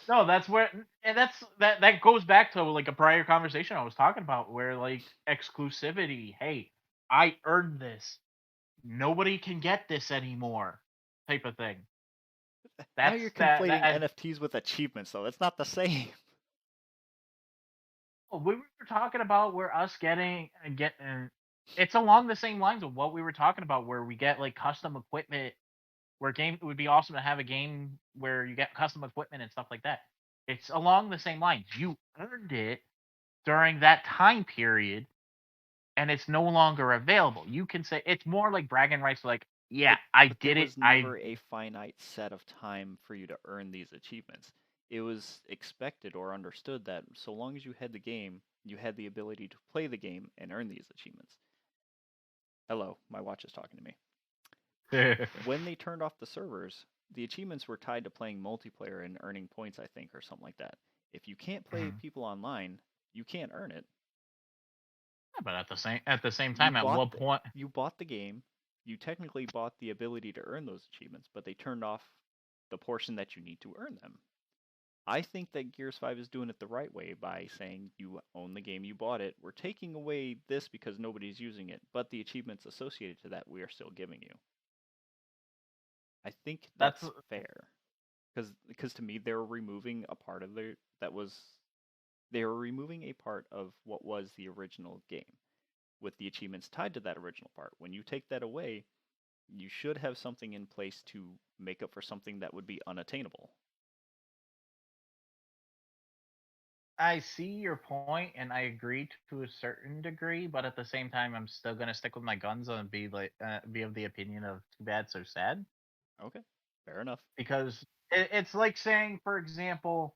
no, that's where, and that goes back to like a prior conversation I was talking about, where like exclusivity. Hey, I earned this. Nobody can get this anymore, type of thing. Now That's you're that. conflating that NFTs with achievements, though. That's not the same. we were talking about where us getting. It's along the same lines of what we were talking about, where we get like custom equipment. Where game it would be awesome to have a game where you get custom equipment and stuff like that. It's along the same lines. You earned it during that time period, and it's no longer available. You can say it's more like bragging rights. Like, yeah, I But there did it. was never a finite set of time for you to earn these achievements. It was expected or understood that so long as you had the game, you had the ability to play the game and earn these achievements. Hello, my watch is talking to me. When they turned off the servers, the achievements were tied to playing multiplayer and earning points, I think, or something like that. If you can't play people online, you can't earn it. But at the same time, at what point? You bought the game. You technically bought the ability to earn those achievements, but they turned off the portion that you need to earn them. I think that Gears 5 is doing it the right way by saying you own the game, you bought it. We're taking away this because nobody's using it, but the achievements associated to that we are still giving you. I think that's fair. Because to me they were removing a part of they were removing a part of what was the original game with the achievements tied to that original part. When you take that away, you should have something in place to make up for something that would be unattainable. I see your point, and I agree to a certain degree, but at the same time, I'm still gonna stick with my guns and be of the opinion of too bad, so sad. Okay, fair enough. Because it's like saying, for example,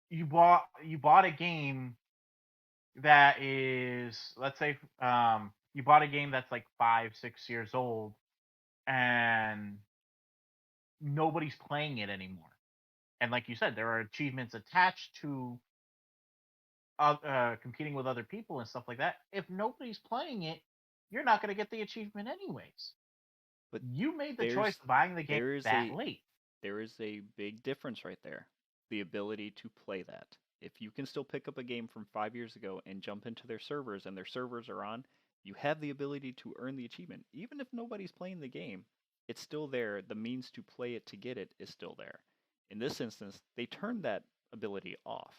you bought a game that is, let's say, you bought a game that's like 5-6 years old, and nobody's playing it anymore. And like you said, there are achievements attached to competing with other people and stuff like that. If nobody's playing it, you're not going to get the achievement anyways. But you made the choice of buying the game that late. There is a big difference right there. The ability to play that. If you can still pick up a game from 5 years ago and jump into their servers and their servers are on, you have the ability to earn the achievement. Even if nobody's playing the game, it's still there. The means to play it to get it is still there. In this instance, they turned that ability off.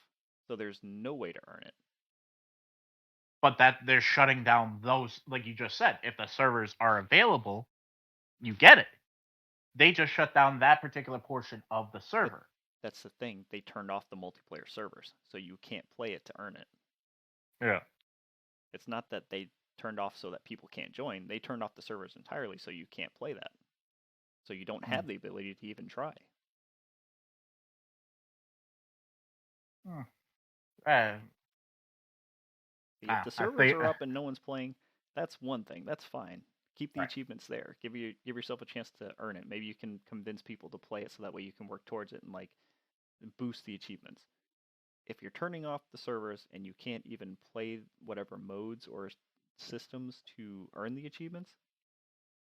So there's no way to earn it. But that they're shutting down those, like you just said, if the servers are available, you get it. They just shut down that particular portion of the server. But that's the thing. They turned off the multiplayer servers, so you can't play it to earn it. Yeah. It's not that they turned off so that people can't join. They turned off the servers entirely so you can't play that. So you don't have the ability to even try. If the servers are up and no one's playing, that's one thing. That's fine. Keep the achievements there. Give yourself a chance to earn it. Maybe you can convince people to play it so that way you can work towards it and like boost the achievements. If you're turning off the servers and you can't even play whatever modes or systems to earn the achievements,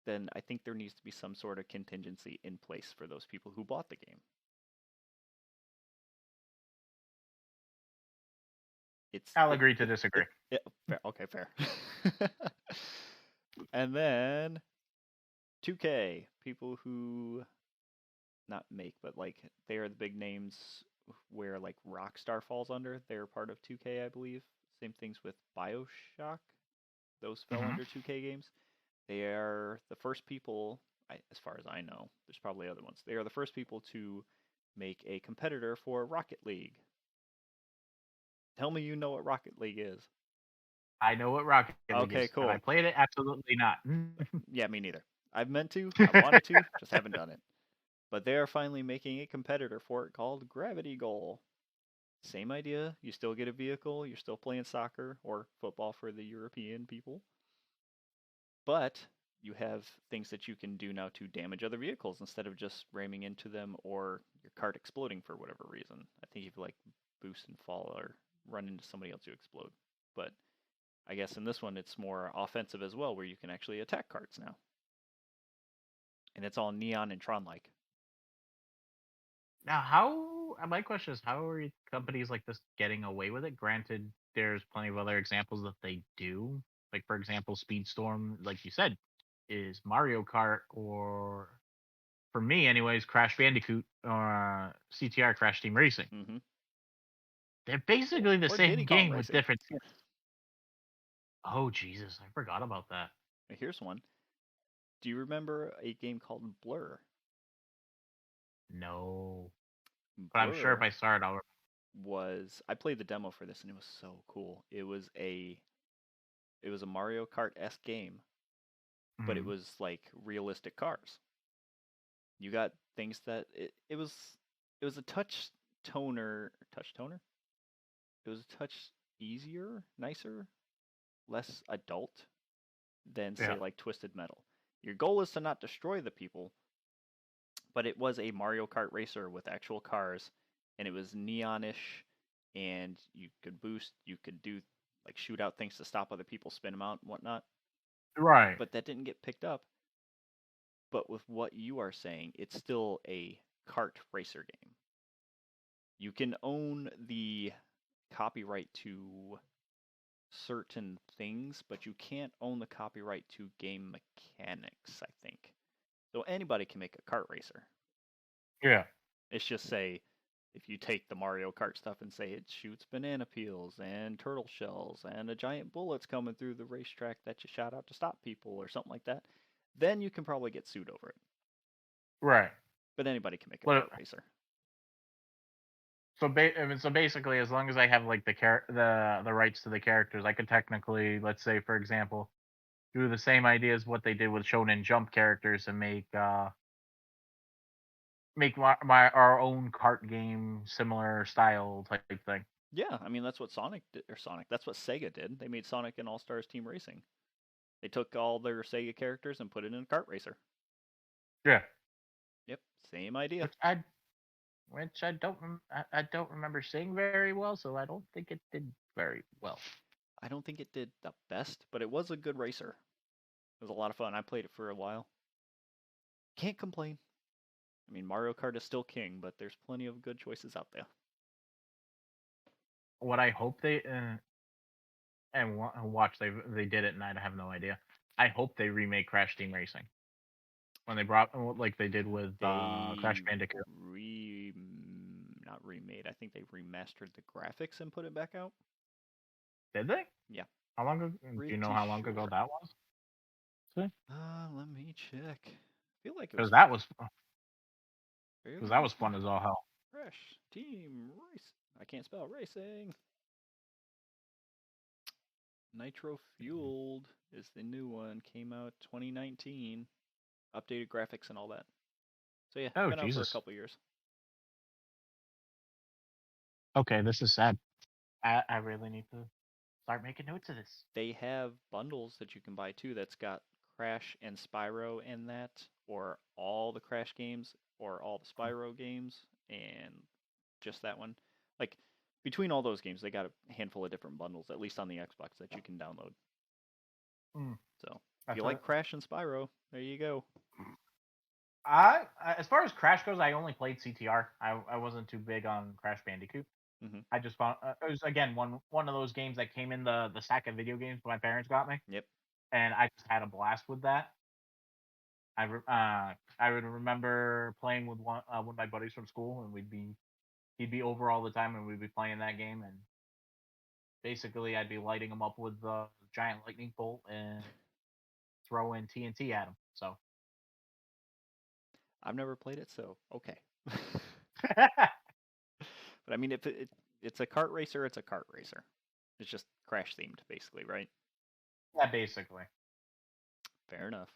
then I think there needs to be some sort of contingency in place for those people who bought the game. I'll agree to disagree. Okay, fair. And then 2K, people who not make, but like they are the big names where like Rockstar falls under. They're part of 2K, I believe. Same things with BioShock. Those fell under 2K games. They are the first people, as far as I know, there's probably other ones. They are the first people to make a competitor for Rocket League. Tell me you know what Rocket League is. I know what Rocket League is. Okay, cool. Have I played it? Absolutely not. Yeah, me neither. I've meant to. I wanted to, just haven't done it. But they are finally making a competitor for it called Gravity Goal. Same idea. You still get a vehicle. You're still playing soccer or football for the European people. But you have things that you can do now to damage other vehicles instead of just ramming into them or your cart exploding for whatever reason. I think if you like boost and fall or run into somebody else, you explode. But I guess in this one it's more offensive as well, where you can actually attack carts now. And it's all neon and Tron-like. Now, my question is, how are companies like this getting away with it? Granted, there's plenty of other examples that they do. Like, for example, Speedstorm, like you said, is Mario Kart, or for me, anyways, Crash Bandicoot or CTR Crash Team Racing. Mm-hmm. They're basically the Or same Diddy Kong game with Racing. different skins. Oh, Jesus, I forgot about that. Here's one. Do you remember a game called Blur? No. But I'm sure if Blur I saw it, I'll. I played the demo for this and it was so cool. It was a Mario Kart-esque game, but it was like realistic cars. You got things that it was a touch toner. It was a touch easier, nicer, less adult than say like Twisted Metal. Your goal is to not destroy the people, but it was a Mario Kart racer with actual cars, and it was neonish, and you could boost, you could do like shoot out things to stop other people, spin them out and whatnot. Right. But that didn't get picked up. But with what you are saying, it's still a kart racer game. You can own the copyright to certain things, but you can't own the copyright to game mechanics, I think. So anybody can make a kart racer. Yeah. It's just say, if you take the Mario Kart stuff and say it shoots banana peels and turtle shells and a giant bullet's coming through the racetrack that you shot out to stop people or something like that, then you can probably get sued over it. Right. But anybody can make a kart racer. So basically, as long as I have like the rights to the characters, I could technically, let's say, for example, do the same idea as what they did with Shonen Jump characters and make our own kart game, similar style type thing. Yeah, I mean that's what that's what Sega did. They made Sonic and All Stars Team Racing. They took all their Sega characters and put it in a kart racer. Yeah. Yep, same idea. Which I don't remember seeing very well, so I don't think it did very well. I don't think it did the best, but it was a good racer. It was a lot of fun. I played it for a while. Can't complain. I mean, Mario Kart is still king, but there's plenty of good choices out there. What I hope they watch they did it, and I have no idea. I hope they remake Crash Team Racing when they brought like they did with Crash Bandicoot. Not remade. I think they remastered the graphics and put it back out. Did they? Yeah. How long ago? Do you know how long ago that was? Let me check. I feel like it was. Because that was fun as all hell. Crash Team Race. I can't spell racing. Nitro Fueled is the new one. Came out 2019. Updated graphics and all that. So yeah, it's been out for a couple years. Okay, this is sad. I really need to start making notes of this. They have bundles that you can buy too that's got Crash and Spyro in that, or all the Crash games, or all the Spyro games, and just that one. Like, between all those games, they got a handful of different bundles, at least on the Xbox, that you can download. So, if you like Crash and Spyro, there you go. As far as Crash goes, I only played CTR. I wasn't too big on Crash Bandicoot. Mm-hmm. I just found it was again one of those games that came in the stack of video games my parents got me. Yep. And I just had a blast with that. I would remember playing with one of my buddies from school, and he'd be over all the time, and we'd be playing that game, and basically I'd be lighting him up with the giant lightning bolt and throwing TNT at him. So I've never played it, so okay. But I mean, if it's a kart racer, it's a kart racer. It's just Crash themed, basically, right? Yeah, basically. Fair enough.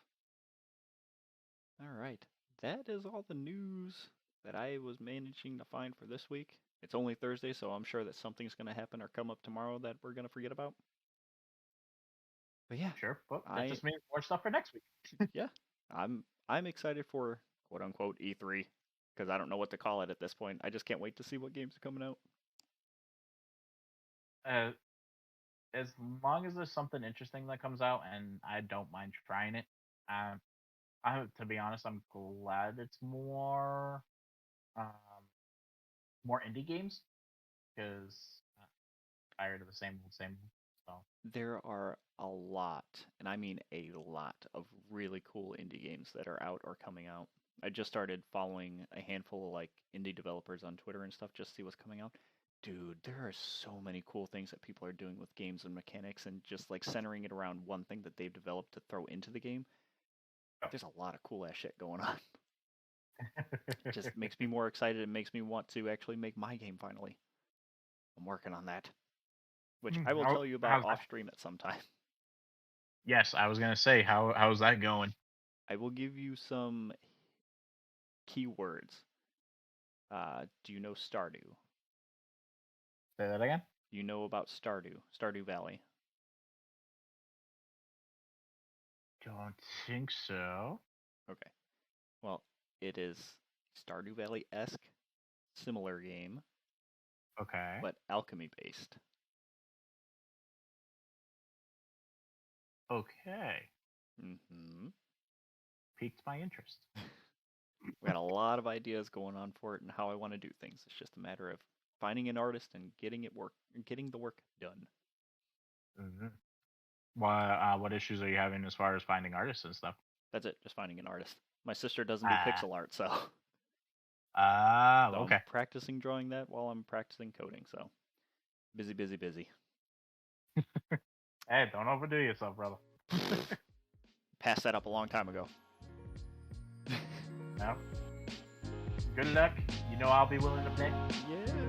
All right. That is all the news that I was managing to find for this week. It's only Thursday, so I'm sure that something's going to happen or come up tomorrow that we're going to forget about. But yeah, Sure, but that I just means more stuff for next week. yeah, I'm excited for quote unquote E3 because I don't know what to call it at this point. I just can't wait to see what games are coming out. As long as there's something interesting that comes out, and I don't mind trying it. To be honest, I'm glad it's um, more indie games because tired of the same old, same old. So There are a lot, and I mean a lot, of really cool indie games that are out or coming out. I just started following a handful of like indie developers on Twitter and stuff just to see what's coming out. Dude, there are so many cool things that people are doing with games and mechanics and just like centering it around one thing that they've developed to throw into the game. There's a lot of cool ass shit going on. It just makes me more excited and makes me want to actually make my game finally. I'm working on that, which I will tell you about how's off that? stream at some time. Yes, I was gonna say how's that going? I will give you some keywords. Do you know Stardew? Say that again. You know about Stardew Valley. Don't think so. Okay. Well, it is Stardew Valley-esque, similar game, Okay. but alchemy based. Okay. Mm-hmm. Piqued my interest. We got a lot of ideas going on for it and how I want to do things. It's just a matter of finding an artist and getting the work done. Mm-hmm. What issues are you having as far as finding artists and stuff? That's it, just finding an artist. My sister doesn't do Ah. pixel art, so Okay. I'm practicing drawing that while I'm practicing coding, so busy, busy, busy. Hey, don't overdo yourself, brother. Passed that up a long time ago. No. Good luck. You know I'll be willing to pay. Yeah.